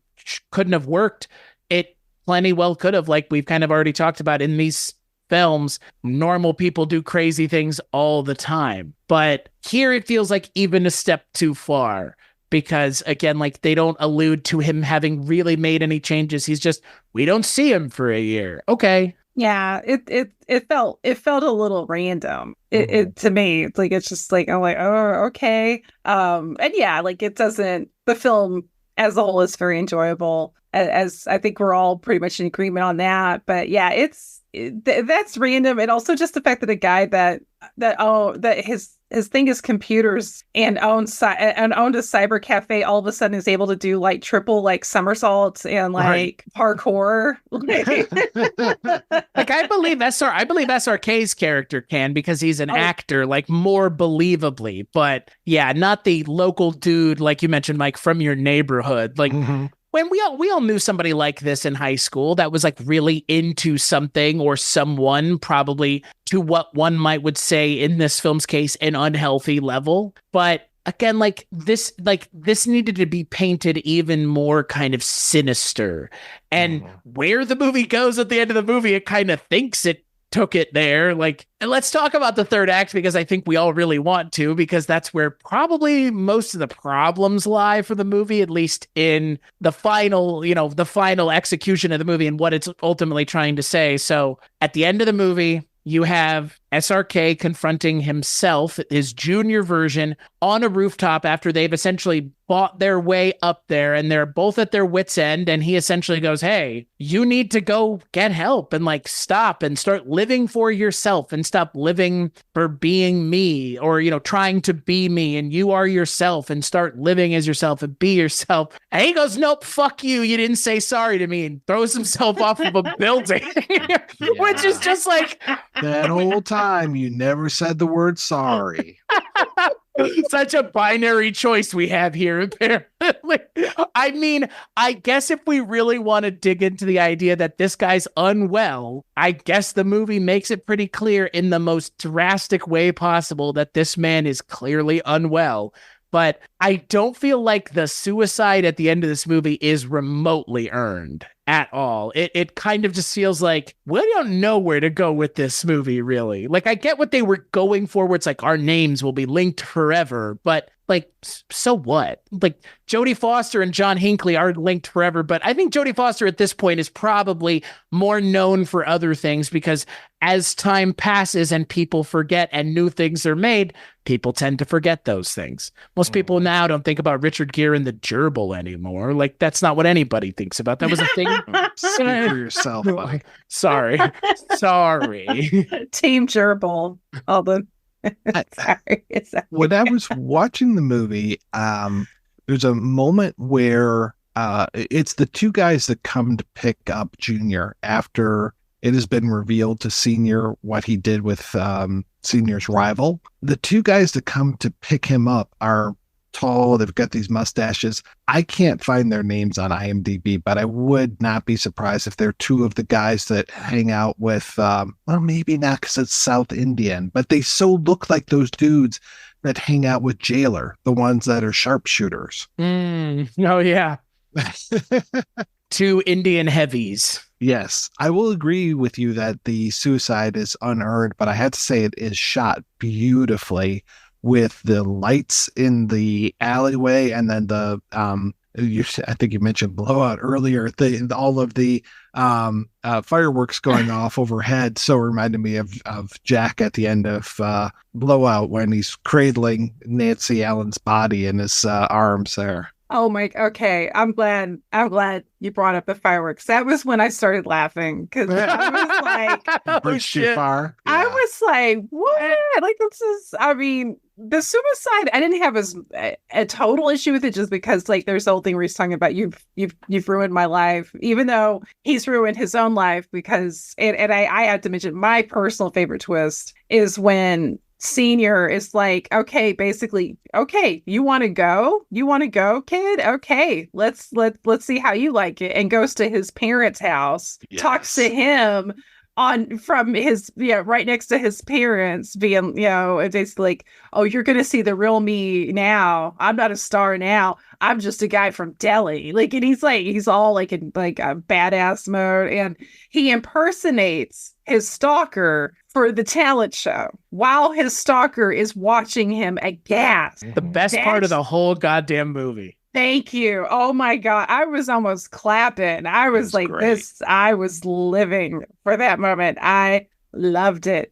couldn't have worked. It plenty well could have, like we've kind of already talked about in these films. Normal people do crazy things all the time. But here it feels like even a step too far. Because again, like, they don't allude to him having really made any changes. He's just, we don't see him for a year. Okay. Yeah, it felt a little random. It to me, like, it's just like, I'm like, oh, okay. And yeah, like, it doesn't, the film as a whole is very enjoyable, as I think we're all pretty much in agreement on that. But yeah, that's random. And also just the fact that a guy that his thing is computers and owned a cyber cafe, all of a sudden is able to do like triple like somersaults and like parkour. Like, I believe SRK's character can, because he's an actor, like, more believably. But yeah, not the local dude, like you mentioned, Mike, from your neighborhood. Like, when we all knew somebody like this in high school that was like really into something or someone, probably to what one would say in this film's case, an unhealthy level. But again, like this needed to be painted even more kind of sinister. And where the movie goes at the end of the movie, it kind of thinks it took it there. Like, and let's talk about the third act, because I think we all really want to, because that's where probably most of the problems lie for the movie, at least in the final execution of the movie and what it's ultimately trying to say. So at the end of the movie, you have SRK confronting himself, his junior version, on a rooftop after they've essentially bought their way up there, and they're both at their wits' end. And he essentially goes, hey, you need to go get help and like stop and start living for yourself and stop living for being me, or, trying to be me, and you are yourself, and start living as yourself and be yourself. And he goes, nope, fuck you. You didn't say sorry to me, and throws himself off of a building, which is just like, that whole time you never said the word sorry. Such a binary choice we have here, apparently. I mean, I guess if we really want to dig into the idea that this guy's unwell, I guess the movie makes it pretty clear in the most drastic way possible that this man is clearly unwell. But I don't feel like the suicide at the end of this movie is remotely earned at all. It kind of just feels like, we don't know where to go with this movie, really. Like, I get what they were going for, where it's like, our names will be linked forever, but like, so what? Like, Jodie Foster and John Hinckley are linked forever, but I think Jodie Foster at this point is probably more known for other things, because as time passes and people forget and new things are made, people tend to forget those things. Most people now don't think about Richard Gere and the gerbil anymore. Like, that's not what anybody thinks about. That was a thing. Speak for yourself, Mike. Sorry. Team gerbil. All the sorry. When I was watching the movie, there's a moment where it's the two guys that come to pick up Junior after it has been revealed to Senior what he did with Senior's rival. The two guys that come to pick him up are tall. They've got these mustaches. I can't find their names on IMDb, but I would not be surprised if they're two of the guys that hang out with, well, maybe not because it's South Indian, but they so look like those dudes that hang out with Jailer, the ones that are sharpshooters. Oh, yeah. Two Indian heavies. Yes, I will agree with you that the suicide is unearned, but I have to say it is shot beautifully, with the lights in the alleyway and then the I think you mentioned Blowout earlier. All of the fireworks going off overhead so reminded me of Jack at the end of Blowout when he's cradling Nancy Allen's body in his arms there. Oh my, okay. I'm glad you brought up the fireworks. That was when I started laughing because I was like, Bridge too far. I was like, what? Like, this is, I mean, the suicide, I didn't have a total issue with it just because, like, there's the whole thing where he's talking about you've ruined my life, even though he's ruined his own life because, and I had to mention my personal favorite twist is when Senior is like, okay, basically, okay, you want to go, kid? Okay, let's see how you like it, and goes to his parents' house, talks to him from his right next to his parents, being it's like, oh, you're gonna see the real me now. I'm not a star now. I'm just a guy from Delhi. Like, and he's all like in like a badass mode, and he impersonates his stalker for the talent show while his stalker is watching him aghast. The best part of the whole goddamn movie. Thank you. Oh my God. I was almost clapping. I was like, great. I was living for that moment. I loved it.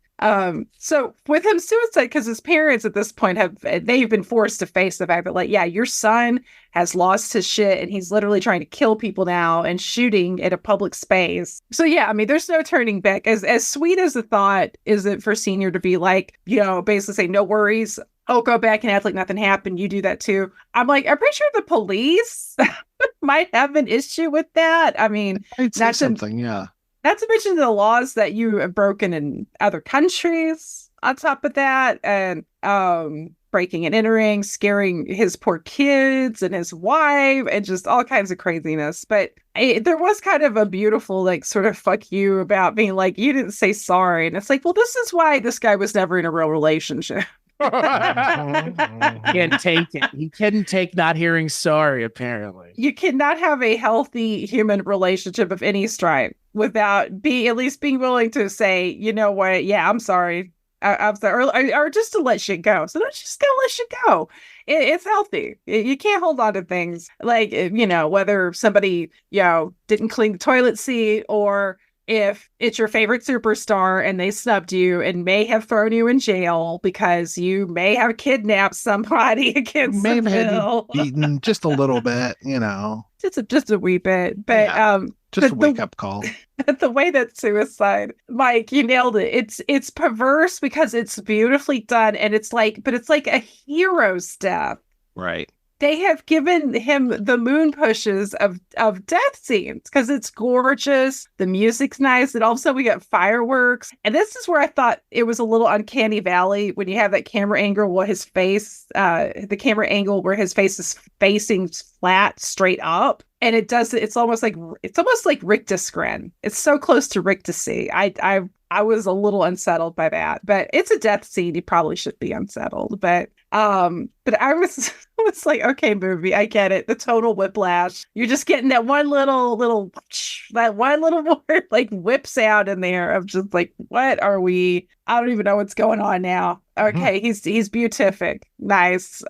So with him suicide, because his parents at this point they've been forced to face the fact that, like, yeah, your son has lost his shit and he's literally trying to kill people now and shooting at a public space. So yeah, I mean, there's no turning back. As sweet as the thought is it for Senior to be like, basically say, no worries, I'll go back and act like nothing happened. You do that too. I'm like, I'm pretty sure the police might have an issue with that. I mean, that's something, yeah. Not to mention the laws that you have broken in other countries on top of that, and breaking and entering, scaring his poor kids and his wife, and just all kinds of craziness. But there was kind of a beautiful, like, sort of fuck you about being like, you didn't say sorry. And it's like, well, this is why this guy was never in a real relationship. Can't take it. He couldn't take not hearing sorry, apparently. You cannot have a healthy human relationship of any stripe without at least being willing to say, you know what, yeah, I'm sorry. I'm sorry. Or just to let shit go. So that's just gonna let shit go. It's healthy. You can't hold on to things like, whether somebody, didn't clean the toilet seat, or if it's your favorite superstar and they snubbed you and may have thrown you in jail because you may have kidnapped somebody against the bill. Beaten just a little bit, just a wee bit, but just a wake up call. The way that suicide, Mike, you nailed it. It's perverse because it's beautifully done, and it's like a hero step. Right. They have given him the moon pushes of death scenes because it's gorgeous. The music's nice. And also we got fireworks. And this is where I thought it was a little uncanny valley when you have that camera angle where his face, the camera angle where his face is facing flat straight up. And it's almost like Rictusgren. It's so close to Rictusy. I was a little unsettled by that, but it's a death scene. You probably should be unsettled, but I was like, okay, movie, I get it. The total whiplash. You're just getting that one little more like whip sound in there of just like, what are we? I don't even know what's going on now. Okay, he's beatific. Nice.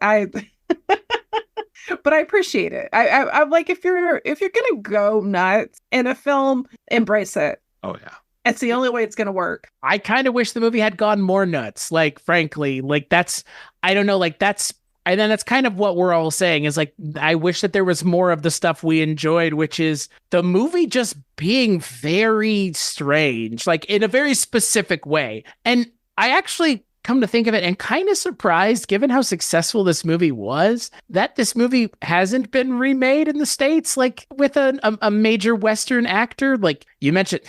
But I appreciate it. I'm like, if you're gonna go nuts in a film, embrace it. Oh yeah. It's the only way it's going to work. I kind of wish the movie had gone more nuts. Like, frankly, like I don't know, like and then that's kind of what we're all saying is like, I wish that there was more of the stuff we enjoyed, which is the movie just being very strange, like in a very specific way. And I actually come to think of it and kind of surprised, given how successful this movie was, that this movie hasn't been remade in the States, like with a major Western actor. Like you mentioned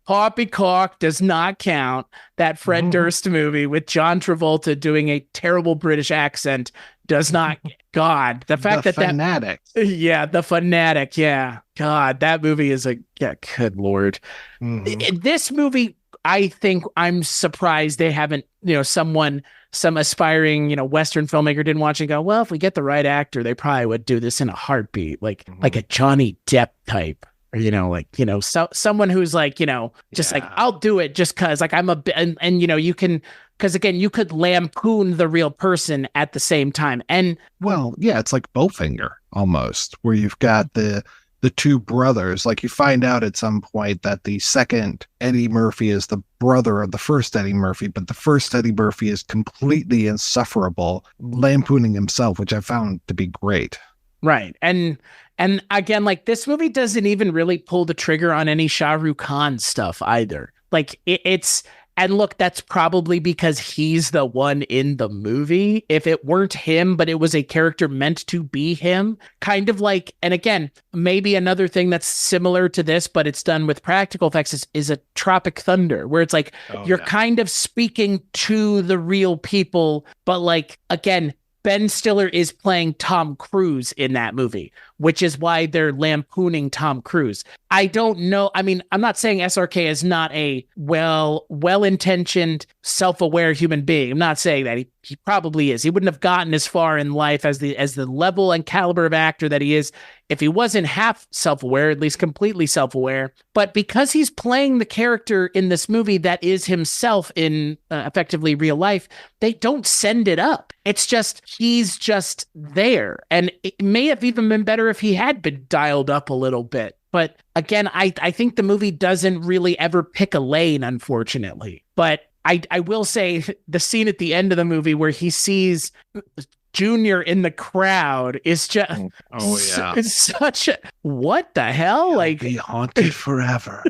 Poppycock does not count. That Fred Durst movie with John Travolta doing a terrible British accent does not. God, the fact The Fanatic. The Fanatic. Yeah. God, that movie is good Lord. This movie, I think I'm surprised they haven't, some aspiring, Western filmmaker didn't watch and go, well, if we get the right actor, they probably would do this in a heartbeat, like a Johnny Depp type. or someone who's like, just like, I'll do it just because like I'm and you can, because again, you could lampoon the real person at the same time. And well, yeah, it's like Bowfinger almost, where you've got the two brothers. Like you find out at some point that the second Eddie Murphy is the brother of the first Eddie Murphy, but the first Eddie Murphy is completely insufferable, lampooning himself, which I found to be great. Right. And again, like this movie doesn't even really pull the trigger on any Shah Rukh Khan stuff either. Like and look, that's probably because he's the one in the movie. If it weren't him, but it was a character meant to be him, kind of like, and again, maybe another thing that's similar to this, but it's done with practical effects is a Tropic Thunder, where it's like, you're kind of speaking to the real people, but like, again, Ben Stiller is playing Tom Cruise in that movie, which is why they're lampooning Tom Cruise. I don't know. I mean, I'm not saying SRK is not a well-intentioned, self-aware human being. I'm not saying that. He probably is. He wouldn't have gotten as far in life as the level and caliber of actor that he is if he wasn't half self-aware, at least completely self-aware. But because he's playing the character in this movie that is himself in effectively real life, they don't send it up. It's just, he's just there. And it may have even been better if he had been dialed up a little bit. But again, I think the movie doesn't really ever pick a lane, unfortunately. But I will say the scene at the end of the movie where he sees Junior in the crowd is just it's such a, what the hell? He'll like be haunted forever.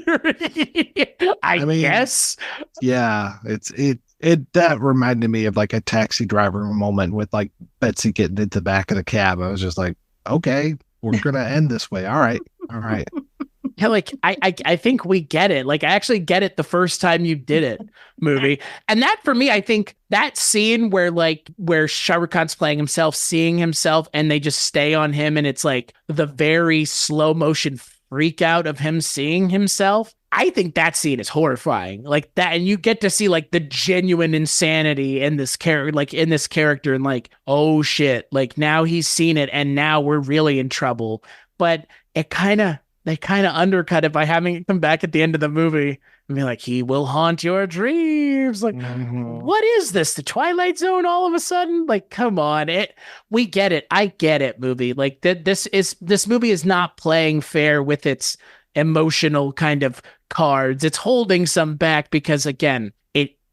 I mean, guess. Yeah, it that reminded me of like a Taxi Driver moment with like Betsy getting into the back of the cab. I was just like, okay, we're gonna end this way. All right. Yeah, like I think we get it. Like I actually get it the first time you did it, movie. And that for me, I think that scene where Shah Rukh Khan's playing himself, seeing himself, and they just stay on him, and it's like the very slow motion freak out of him seeing himself. I think that scene is horrifying. Like that, and you get to see like the genuine insanity in this character, and like, oh shit, like now he's seen it, and now we're really in trouble. But they kind of undercut it by having it come back at the end of the movie and be like, he will haunt your dreams. Like, what is this? The Twilight Zone all of a sudden? Like, come on. We get it. I get it, movie. Like this movie is not playing fair with its emotional kind of cards. It's holding some back because again,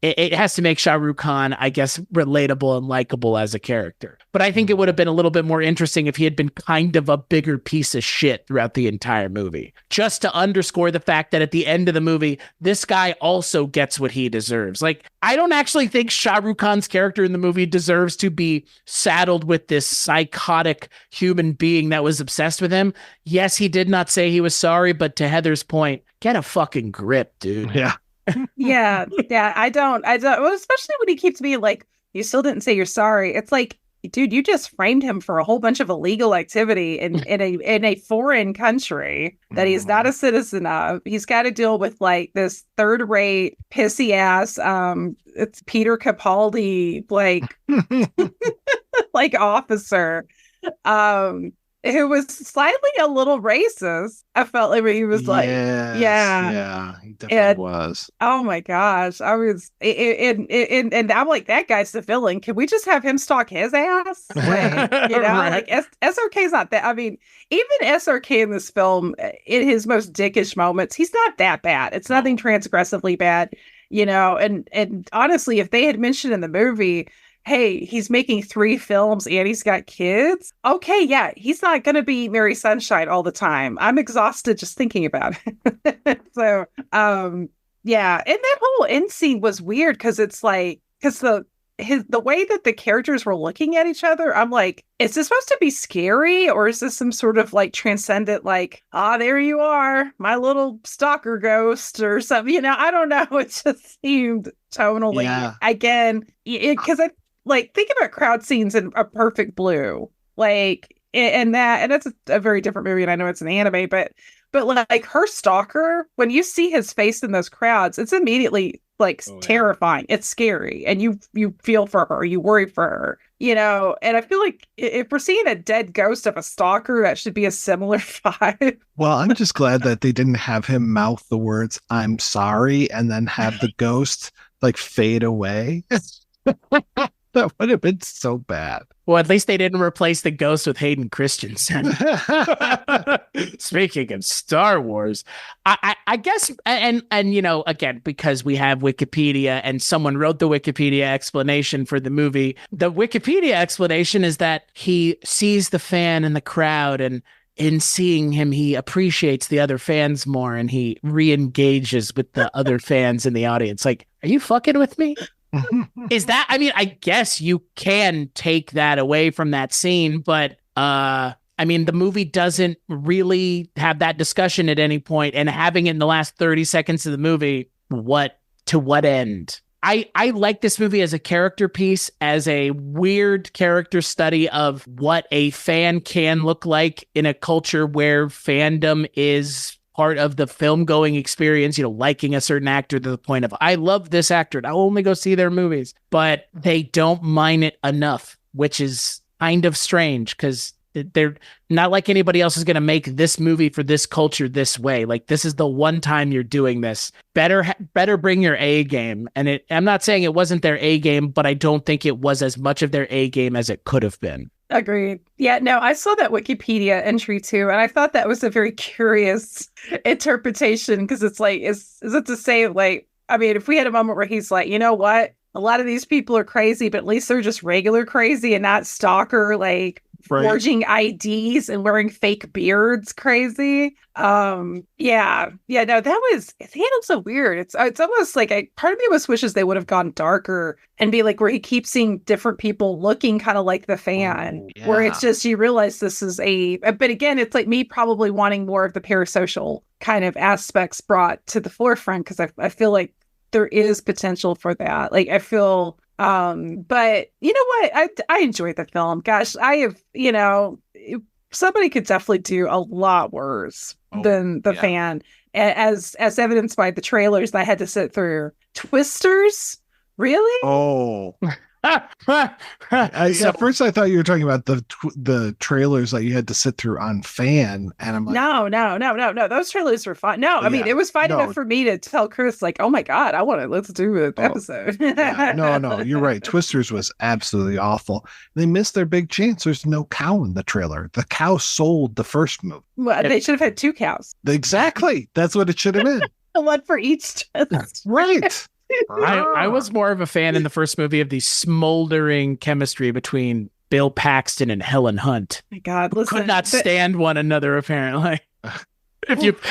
it has to make Shah Rukh Khan, I guess, relatable and likable as a character. But I think it would have been a little bit more interesting if he had been kind of a bigger piece of shit throughout the entire movie. Just to underscore the fact that at the end of the movie, this guy also gets what he deserves. Like, I don't actually think Shah Rukh Khan's character in the movie deserves to be saddled with this psychotic human being that was obsessed with him. Yes, he did not say he was sorry, but to Heather's point, get a fucking grip, dude. Yeah. yeah. I don't. Well, especially when he keeps being like, you still didn't say you're sorry. It's like, dude, you just framed him for a whole bunch of illegal activity in a foreign country that he's not a citizen of. He's got to deal with like this third-rate, pissy ass, it's Peter Capaldi, like, like officer. Who was slightly a little racist. I felt like he was like, yeah, he definitely was. Oh my gosh, I was, and I'm like, that guy's the villain. Can we just have him stalk his ass? Like, right. like SRK's not that. I mean, even SRK in this film, in his most dickish moments, he's not that bad. It's nothing transgressively bad, And honestly, if they had mentioned in the movie, hey, he's making 3 films and he's got kids. Okay, yeah, he's not going to be Mary Sunshine all the time. I'm exhausted just thinking about it. So, yeah. And that whole end scene was weird because it's like, because the way that the characters were looking at each other, I'm like, is this supposed to be scary or is this some sort of like transcendent, like, there you are, my little stalker ghost or something, I don't know. It just seemed tonally, again, because think about crowd scenes in A Perfect Blue, like, and that's a very different movie, and I know it's an anime, but like her stalker, when you see his face in those crowds, it's immediately like terrifying. It's scary, and you feel for her, you worry for her, and I feel like if we're seeing a dead ghost of a stalker, that should be a similar vibe. Well, I'm just glad that they didn't have him mouth the words "I'm sorry" and then have the ghost like fade away. That would have been so bad. Well, at least they didn't replace the ghost with Hayden Christensen. Speaking of Star Wars, I guess, and again, because we have Wikipedia and someone wrote the Wikipedia explanation for the movie, the Wikipedia explanation is that he sees the fan in the crowd, and in seeing him, he appreciates the other fans more, and he re-engages with the other fans in the audience. Like, are you fucking with me? Is that, I guess you can take that away from that scene, but the movie doesn't really have that discussion at any point, and having it in the last 30 seconds of the movie, to what end? I like this movie as a character piece, as a weird character study of what a fan can look like in a culture where fandom is part of the film going experience, liking a certain actor to the point of, I love this actor and I'll only go see their movies, but they don't mine it enough, which is kind of strange because they're not like anybody else is going to make this movie for this culture this way. Like, this is the one time you're doing this. Better bring your A game. And I'm not saying it wasn't their A game, but I don't think it was as much of their A game as it could have been. Agreed. Yeah, no, I saw that Wikipedia entry too, and I thought that was a very curious interpretation, because it's like, is it to say, like, if we had a moment where he's like, you know what? A lot of these people are crazy, but at least they're just regular crazy and not stalker, like, forging IDs and wearing fake beards crazy. No, that was, it handled so weird. It's almost like part of me almost wishes they would have gone darker and be like where he keeps seeing different people looking kind of like the fan, where it's just, you realize this is but again, it's like me probably wanting more of the parasocial kind of aspects brought to the forefront, because I feel like there is potential for that. Like, I feel, but you know what? I enjoyed the film. Gosh, I have, somebody could definitely do a lot worse than the fan, as evidenced by the trailers that I had to sit through. Twisters? Really? Oh. At first I thought you were talking about the trailers that you had to sit through on Fan, and I'm like, no, those trailers were fine. No, it was fine enough for me to tell Chris, like, oh my god, let's do an episode. No, you're right. Twisters was absolutely awful. They missed their big chance. There's no cow in the trailer. The cow sold the first movie. Well, they should have had 2 cows. Exactly. That's what it should have been. One for each. Right. I was more of a fan in the first movie of the smoldering chemistry between Bill Paxton and Helen Hunt. My God, listen, could not stand one another, apparently.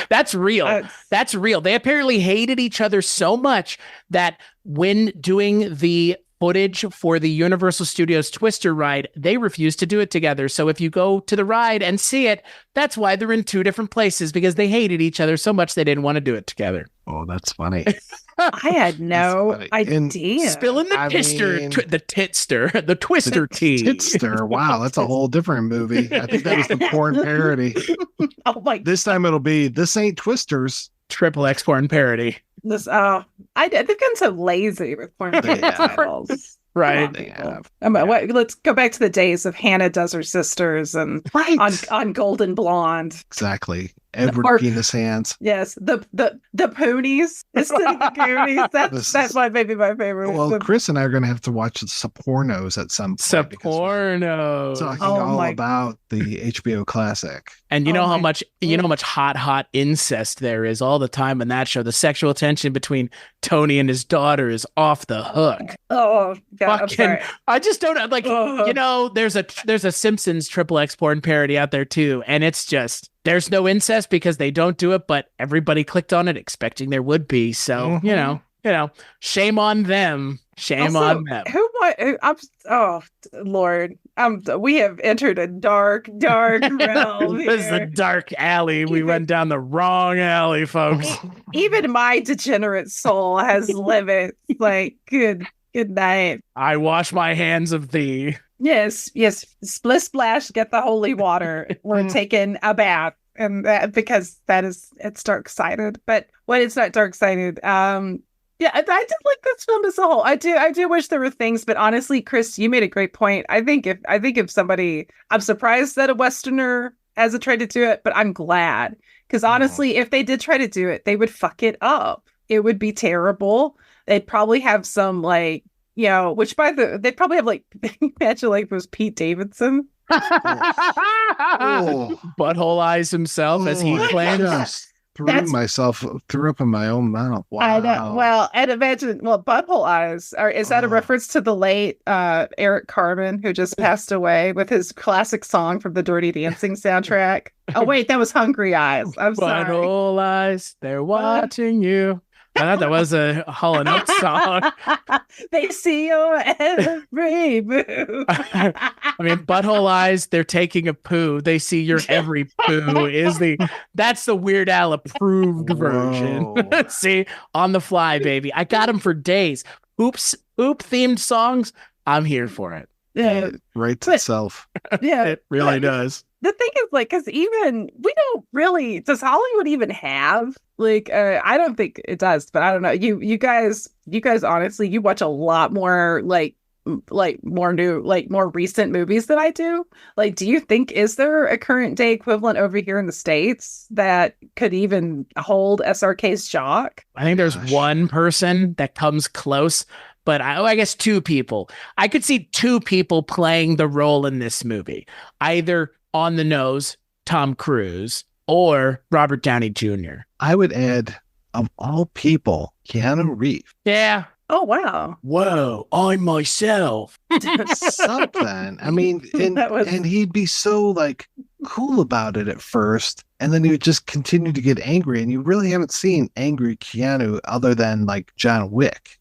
That's real. That's real. They apparently hated each other so much that when doing the footage for the Universal Studios Twister ride, they refused to do it together. So if you go to the ride and see it, that's why they're in 2 different places, because they hated each other so much they didn't want to do it together. Oh, that's funny. I had no idea. Spilling the the Twister tea. Titster. Wow, that's a whole different movie. I think that was the porn parody. Oh my! This time it'll be This Ain't Twisters. XXX porn parody. They've gotten so lazy with porn titles. Right. Let's go back to the days of Hannah Does Her Sisters and on Golden Blonde. Exactly. Edward Penis Hands. Yes. The Poonies instead of the Goonies. That might be my favorite. Well, Chris and I are going to have to watch Sopornos at some point. Sopornos. Talking all about the HBO classic. And you know how much hot incest there is all the time in that show. The sexual tension between Tony and his daughter is off the hook. Oh God, I'm sorry. I just don't like. There's a Simpsons XXX porn parody out there too, and it's just there's no incest because they don't do it, but everybody clicked on it expecting there would be. So shame on them. Shame on them. Oh Lord, we have entered a dark realm. This is a dark alley. We went down the wrong alley, folks. Even my degenerate soul has limits. Like, good night. I wash my hands of thee. Yes. Splish splash, get the holy water. We're taking a bath. And that, because it's dark-sided. But when it's not dark-sided, I did like this film as a whole, I do wish there were things, but honestly, Chris, you made a great point. I think if somebody, I'm surprised that a Westerner hasn't tried to do it, but I'm glad, because honestly, if they did try to do it, they would fuck it up. It would be terrible. They'd probably have some like, which they'd probably have like, imagine like it was Pete Davidson. Butthole Eyes himself, as he claims. Threw up in my own mouth. Wow. I know. Well, and imagine, Butthole Eyes, is that a reference to the late Eric Carmen, who just passed away, with his classic song from the Dirty Dancing soundtrack? Oh, wait, that was Hungry Eyes. I'm sorry. Butthole Eyes, they're watching you. I thought that was a Hall & Oates song. They see you every move. I mean, Butthole Eyes, they're taking a poo. They see your every poo. That's the Weird Al approved version. See, on the fly, baby. I got them for days. Oop themed songs. I'm here for it. Yeah, it writes itself. Yeah, it really does. The thing is, like, because even we don't really, does Hollywood even have like? I don't think it does, but I don't know. You guys, honestly, you watch a lot more like more new, like more recent movies than I do. Like, do you think, is there a current day equivalent over here in the States that could even hold SRK's jock? I think there's one person that comes close. But I guess two people. I could see two people playing the role in this movie. Either on the nose, Tom Cruise, or Robert Downey Jr. I would add, of all people, Keanu Reeves. Yeah. Oh, wow. Whoa, I'm myself. Something. I mean, and he'd be so like cool about it at first, and then he would just continue to get angry, and you really haven't seen angry Keanu other than like John Wick,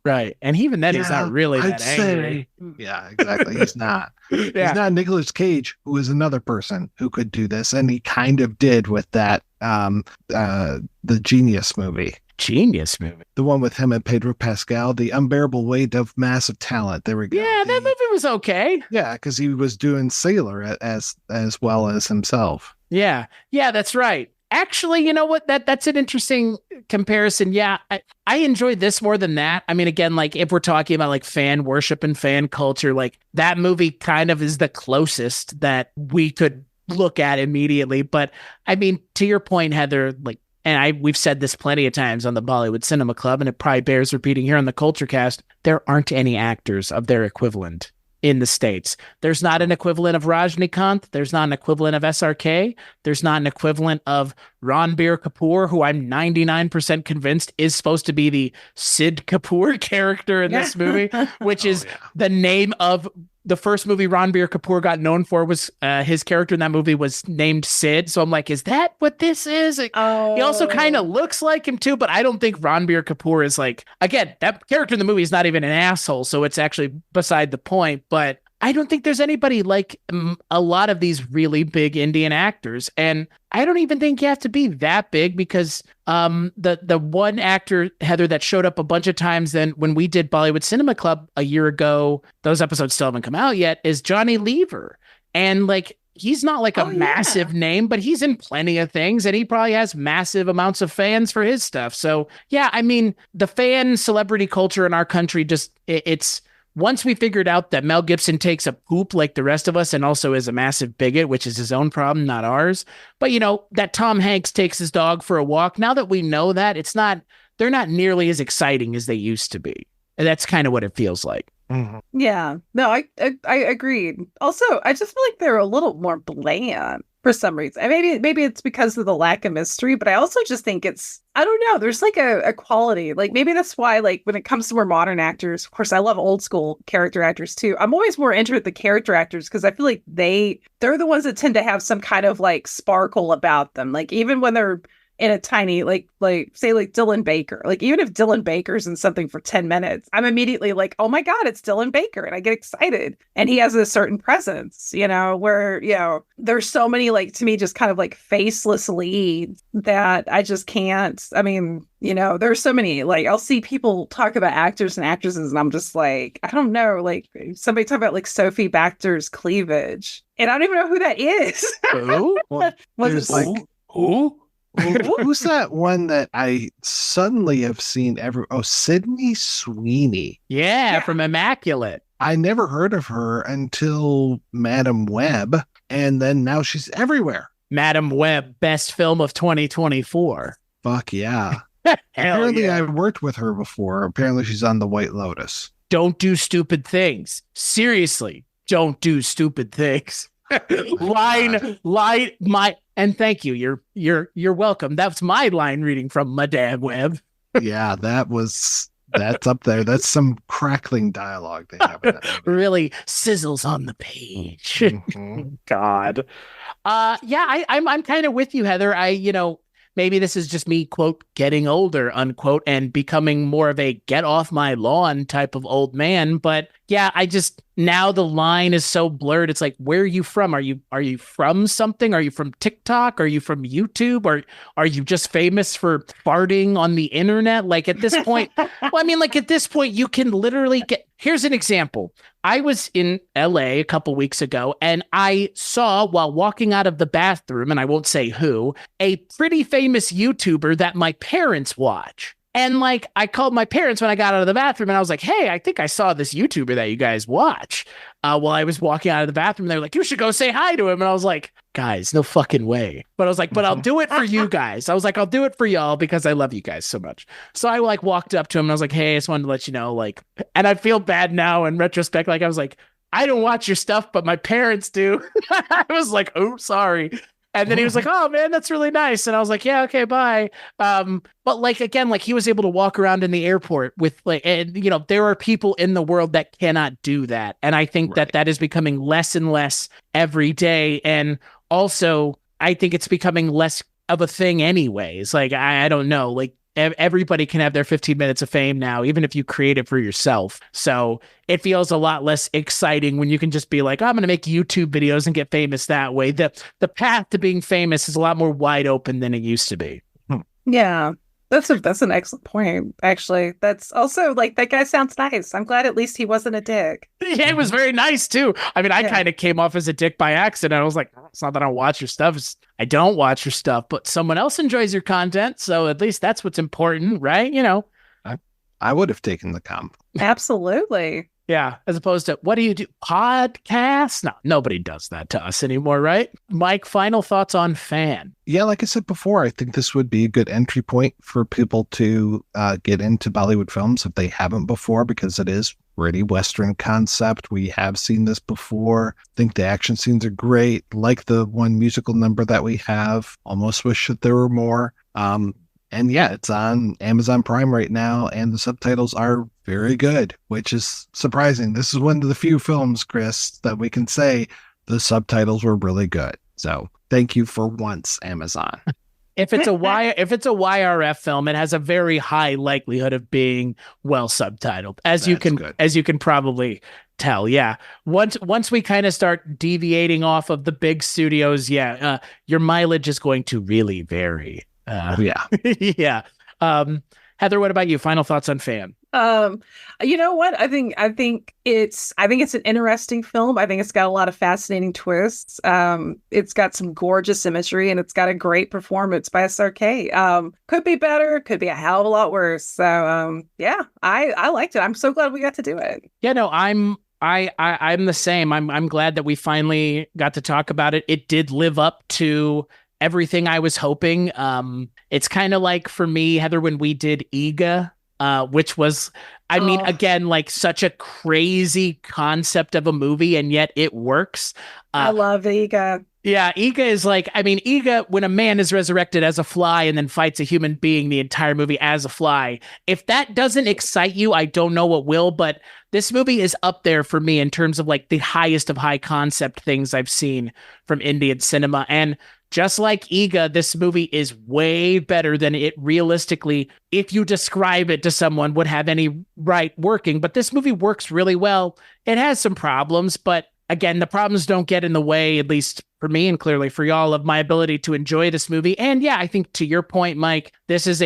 Right. And even then, he's not really that angry. Yeah, exactly. He's not. He's not Nicolas Cage, who is another person who could do this, and he kind of did with that the Genius movie. Genius movie. The one with him and Pedro Pascal, The Unbearable Weight of Massive Talent. There we go. Yeah, that movie was okay. Yeah, because he was doing Sailor as well as himself. Yeah, that's right. Actually, you know what? That's an interesting comparison. Yeah, I enjoyed this more than that. I mean, again, like if we're talking about like fan worship and fan culture, like that movie kind of is the closest that we could look at immediately. But I mean, to your point, Heather, like, and we've said this plenty of times on the Bollywood Cinema Club, and it probably bears repeating here on the Kulturecast, there aren't any actors of their equivalent in the States. There's not an equivalent of Rajnikant. There's not an equivalent of SRK. There's not an equivalent of Ranbir Kapoor, who I'm 99% convinced is supposed to be the Sid Kapoor character in this movie, which is the name of the first movie Ranbir Kapoor got known for. Was his character in that movie was named Sid. So I'm like, is that what this is? He also kind of looks like him too, but I don't think Ranbir Kapoor is like, again, that character in the movie is not even an asshole. So it's actually beside the point, but I don't think there's anybody like a lot of these really big Indian actors. And I don't even think you have to be that big, because the one actor, Heather, that showed up a bunch of times then when we did Bollywood Cinema Club a year ago, those episodes still haven't come out yet, is Johnny Lever. And like, he's not like a massive name, but he's in plenty of things, and he probably has massive amounts of fans for his stuff. So yeah, I mean, the fan celebrity culture in our country, just it's once we figured out that Mel Gibson takes a poop like the rest of us and also is a massive bigot, which is his own problem, not ours. But, that Tom Hanks takes his dog for a walk. Now that we know that, they're not nearly as exciting as they used to be. And that's kind of what it feels like. Mm-hmm. Yeah, no, I agreed. Also, I just feel like they're a little more bland for some reason. Maybe it's because of the lack of mystery, but I also just think I don't know, there's like a quality. Like maybe that's why, like when it comes to more modern actors, of course I love old school character actors too. I'm always more into the character actors because I feel like they're the ones that tend to have some kind of like sparkle about them. Like even when they're in a tiny, like say like Dylan Baker, like even if Dylan Baker's in something for 10 minutes, I'm immediately like, oh my God, it's Dylan Baker. And I get excited. And he has a certain presence, where, there's so many, like, to me, just kind of like faceless leads that I just can't. I mean, there's so many, like, I'll see people talk about actors and actresses and I'm just like, I don't know, like somebody talk about like Sophie Baxter's cleavage and I don't even know who that is. Who? Well, there's like, who? Who's that one that I suddenly have seen Sydney Sweeney. Yeah, from Immaculate. I never heard of her until Madam Web, and then now she's everywhere. Madam Web, best film of 2024. Fuck yeah. Hell Apparently yeah. I've worked with her before. Apparently she's on The White Lotus. Don't do stupid things. Seriously, don't do stupid things. And thank you. You're welcome. That's my line reading from Madame Web. Yeah, that's up there. That's some crackling dialogue they have in that movie. Really sizzles on the page. Mhm. God. Yeah, I'm kind of with you, Heather. Maybe this is just me, quote, getting older, unquote, and becoming more of a get off my lawn type of old man. But yeah, now the line is so blurred. It's like, where are you from? Are you from something? Are you from TikTok? Are you from YouTube? Or are you just famous for farting on the internet? Like at this point, at this point, you can literally here's an example. I was in LA a couple weeks ago and I saw while walking out of the bathroom, and I won't say who, a pretty famous YouTuber that my parents watch. And I called my parents when I got out of the bathroom and I was like, hey, I think I saw this YouTuber that you guys watch while I was walking out of the bathroom. They were like, you should go say hi to him. And I was like, guys, no fucking way. But I was like, but I'll do it for you guys. I was like, I'll do it for y'all because I love you guys so much. So I walked up to him and I was like, hey, I just wanted to let you know, and I feel bad now in retrospect. I was like, I don't watch your stuff, but my parents do. I was like, oh, sorry. And then he was like, oh man, that's really nice. And I was like, yeah, okay, bye. But again, he was able to walk around in the airport with there are people in the world that cannot do that. And I think that is becoming less and less every day. And also I think it's becoming less of a thing anyways. I don't know, everybody can have their 15 minutes of fame now, even if you create it for yourself. So it feels a lot less exciting when you can just be like, I'm going to make YouTube videos and get famous that way. The path to being famous is a lot more wide open than it used to be. Yeah, that's an excellent point, actually. That's also that guy sounds nice. I'm glad at least he wasn't a dick. Yeah, it was very nice too. I kind of came off as a dick by accident. I was like, it's not that I don't watch your stuff. I don't watch your stuff, but someone else enjoys your content. So at least that's what's important, right? I would have taken the comp. Absolutely. Yeah, as opposed to, what do you do? Podcasts? No, nobody does that to us anymore, right? Mike, final thoughts on Fan. Yeah, like I said before, I think this would be a good entry point for people to get into Bollywood films if they haven't before, because it is pretty Western concept. We have seen this before. I think the action scenes are great. Like the one musical number that we have. Almost wish that there were more. And yeah, it's on Amazon Prime right now, and the subtitles are very good, which is surprising. This is one of the few films, Chris, that we can say the subtitles were really good. So thank you for once, Amazon. If it's a YRF film, it has a very high likelihood of being well subtitled, as you can probably tell. Yeah. Once we kind of start deviating off of the big studios, your mileage is going to really vary. Yeah. Yeah. Heather, what about you? Final thoughts on Fan? You know what? I think it's an interesting film. I think it's got a lot of fascinating twists. It's got some gorgeous imagery and it's got a great performance by SRK. Could be better, could be a hell of a lot worse. So yeah, I liked it. I'm so glad we got to do it. Yeah, no, I'm the same. I'm glad that we finally got to talk about it. It did live up to everything I was hoping. It's kind of like for me, Heather, when we did Ega, which was, again, such a crazy concept of a movie, and yet it works. I love Ega. Yeah, Ega is Ega, when a man is resurrected as a fly and then fights a human being the entire movie as a fly. If that doesn't excite you, I don't know what will, but this movie is up there for me in terms of the highest of high concept things I've seen from Indian cinema. And just like Ega, this movie is way better than it realistically, if you describe it to someone, would have any right working. But this movie works really well. It has some problems, but again, the problems don't get in the way, at least for me and clearly for y'all, of my ability to enjoy this movie. And yeah, I think to your point, Mike, this is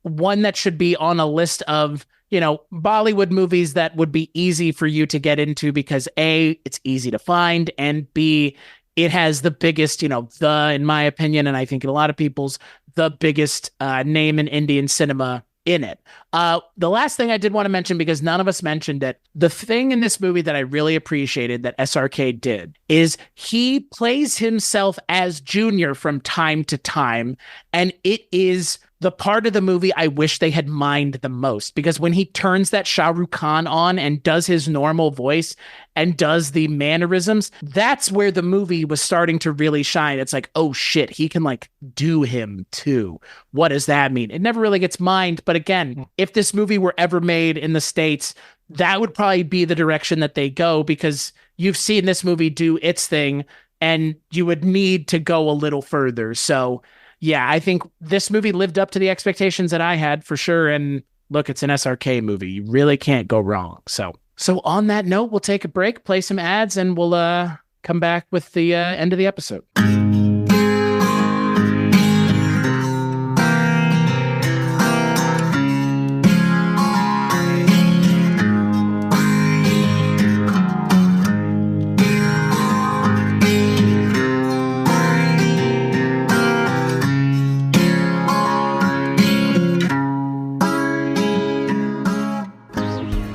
one that should be on a list of, Bollywood movies that would be easy for you to get into because A, it's easy to find, and B, it has the biggest, in my opinion, and I think in a lot of people's, the biggest name in Indian cinema in it. The last thing I did want to mention, because none of us mentioned it, the thing in this movie that I really appreciated that SRK did is he plays himself as Junior from time to time, and it is the part of the movie I wish they had mined the most, because when he turns that Shah Rukh Khan on and does his normal voice and does the mannerisms, that's where the movie was starting to really shine. It's like, oh shit, he can like do him too. What does that mean? It never really gets mined. But again, if this movie were ever made in the States, that would probably be the direction that they go, because you've seen this movie do its thing and you would need to go a little further. So yeah, I think this movie lived up to the expectations that I had for sure. And look, it's an SRK movie. You really can't go wrong. So on that note, we'll take a break, play some ads, and we'll come back with the end of the episode.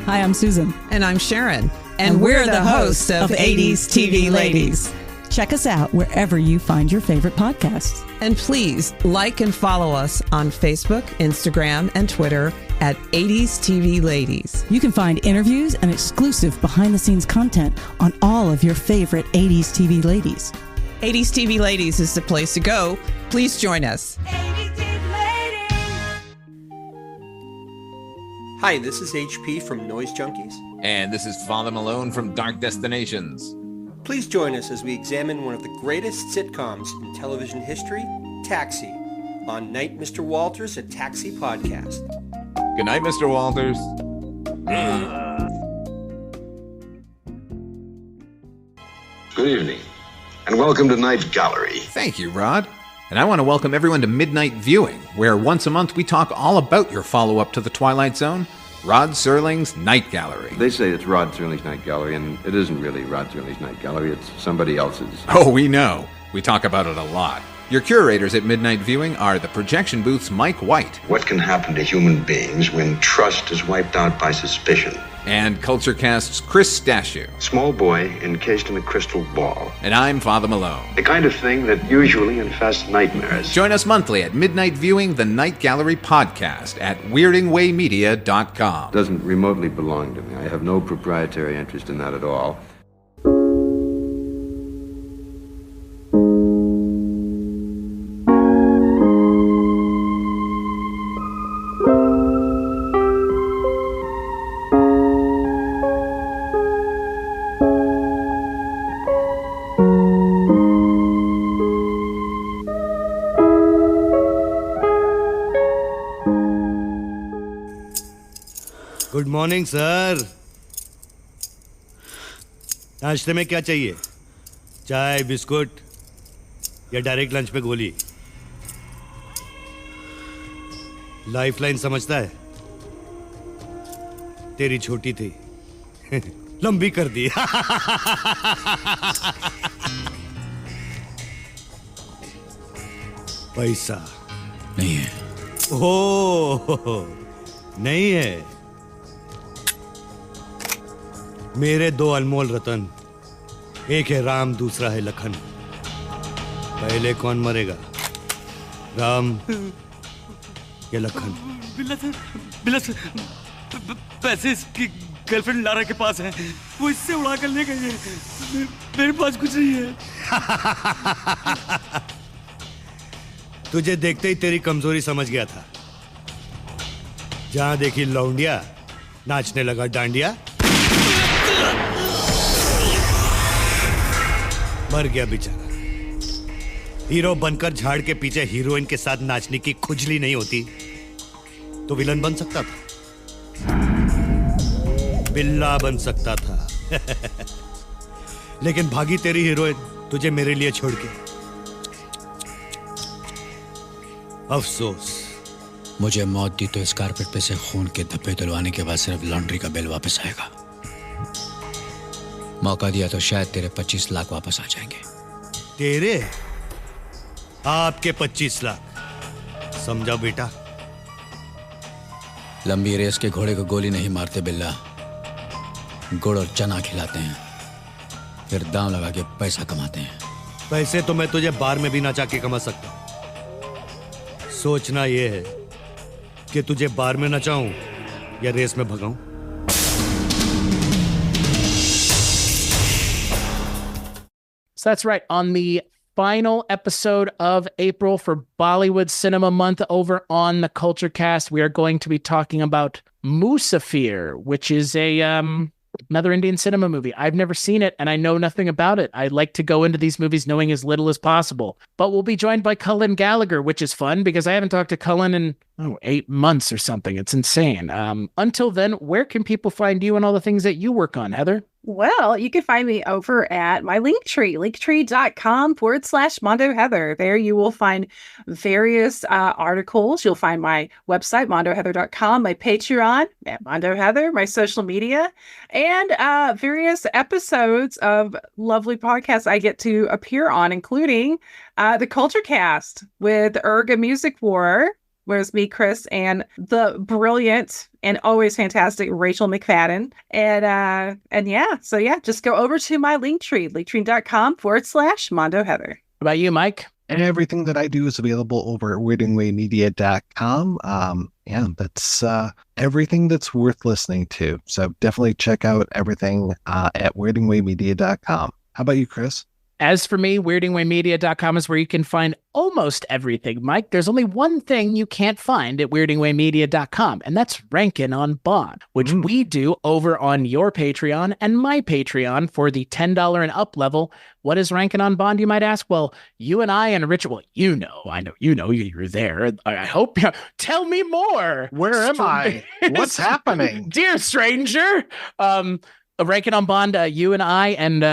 Hi, I'm Susan. And I'm Sharon. And we're the hosts of 80s TV Ladies. Check us out wherever you find your favorite podcasts. And please like and follow us on Facebook, Instagram, and Twitter at 80s TV Ladies. You can find interviews and exclusive behind-the-scenes content on all of your favorite 80s TV ladies. 80s TV Ladies is the place to go. Please join us. Hi, this is HP from Noise Junkies. And this is Father Malone from Dark Destinations. Please join us as we examine one of the greatest sitcoms in television history, Taxi, on Night Mr. Walters, a Taxi podcast. Good night, Mr. Walters. Good evening, and welcome to Night Gallery. Thank you, Rod. And I want to welcome everyone to Midnight Viewing, where once a month we talk all about your follow-up to The Twilight Zone, Rod Serling's Night Gallery. They say it's Rod Serling's Night Gallery, and it isn't really Rod Serling's Night Gallery, it's somebody else's. Oh, we know. We talk about it a lot. Your curators at Midnight Viewing are the Projection Booth's Mike White. What can happen to human beings when trust is wiped out by suspicion? And Kulturecast's Chris Stachiw. Small boy encased in a crystal ball. And I'm Father Malone. The kind of thing that usually infests nightmares. Join us monthly at Midnight Viewing, the Night Gallery podcast at weirdingwaymedia.com. Doesn't remotely belong to me. I have no proprietary interest in that at all. Good morning sir. नाश्ते में क्या चाहिए? चाय, biscuit या direct lunch पे गोली? Lifeline समझता है? तेरी छोटी थी लंबी कर दी। पैसा नहीं है। ओह नहीं है। मेरे दो अनमोल रतन, एक है राम, दूसरा है लखन। पहले कौन मरेगा, राम या लखन? पैसे इसकी गर्लफ्रेंड लारा के पास है, वो इससे उड़ा कर ले गई है। मेरे पास कुछ नहीं है। तुझे देखते ही तेरी कमजोरी समझ गया था। जहां देखी लौंडिया, नाचने लगा डांडिया। मर गया बेचारा। हीरो बनकर झाड़ के पीछे हीरोइन के साथ नाचने की खुजली नहीं होती तो विलन बन सकता था, बिल्ला बन सकता था। लेकिन भागी तेरी हीरोइन तुझे मेरे लिए छोड़ के। अफसोस। मुझे मौत दी तो इस कारपेट पे से खून के धब्बे धुलवाने के बाद सिर्फ लॉन्ड्री का बिल वापस आएगा। मौका दिया तो शायद तेरे 25 लाख वापस आ जाएंगे। तेरे आपके 25 लाख समझा बेटा। लंबी रेस के घोड़े को गोली नहीं मारते बिल्ला, गुड़ और चना खिलाते हैं, फिर दांव लगा के पैसा कमाते हैं। पैसे तो मैं तुझे बार में भी नचा के कमा सकता हूं। सोचना यह है कि तुझे बार में नचाऊं या रेस में भगाऊं। So that's right. On the final episode of April for Bollywood Cinema Month over on the Kulturecast, we are going to be talking about Musafir, which is another Indian cinema movie. I've never seen it, and I know nothing about it. I like to go into these movies knowing as little as possible. But we'll be joined by Cullen Gallagher, which is fun because I haven't talked to Cullen in 8 months or something. It's insane. Until then, where can people find you and all the things that you work on, Heather? Well, you can find me over at my Linktree, linktree.com/Mondo Heather. There you will find various articles. You'll find my website, mondoheather.com, my Patreon at Mondo Heather, my social media, and various episodes of lovely podcasts I get to appear on, including the Kulturecast with Urga Music War, where it's me, Chris, and the brilliant and always fantastic Rachel McFadden. And just go over to my Linktree, linktree.com/Mondo Heather. What about you, Mike? And everything that I do is available over at weirdingwaymedia.com. That's everything that's worth listening to. So definitely check out everything at weirdingwaymedia.com. How about you, Chris? As for me, weirdingwaymedia.com is where you can find almost everything, Mike. There's only one thing you can't find at weirdingwaymedia.com, and that's Rankin' on Bond, which we do over on your Patreon and my Patreon for the $10 and up level. What is Rankin' on Bond, you might ask? Well, you and I and Richard, I know you're there. I hope. Tell me more. Where am I? What's happening? Dear stranger. Rankin' on Bond, you and I and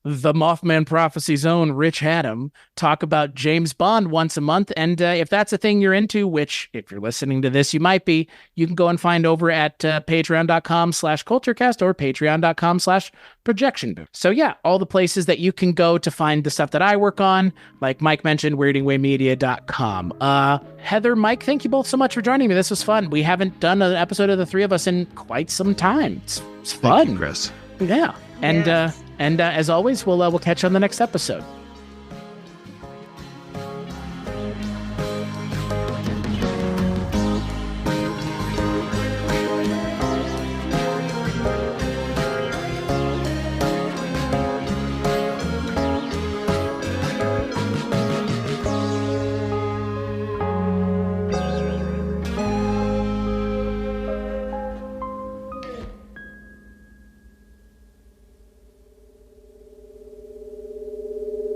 the Mothman Prophecy's own Rich Haddam talk about James Bond once a month. And if that's a thing you're into, which if you're listening to this, you might be, you can go and find over at patreon.com/Kulturecast or patreon.com/Projection Booth. So yeah, all the places that you can go to find the stuff that I work on, like Mike mentioned, weirdingwaymedia.com. Heather, Mike, thank you both so much for joining me. This was fun. We haven't done an episode of the three of us in quite some time. It's fun. Thank you, Chris. Yeah. And as always, we'll catch you on the next episode.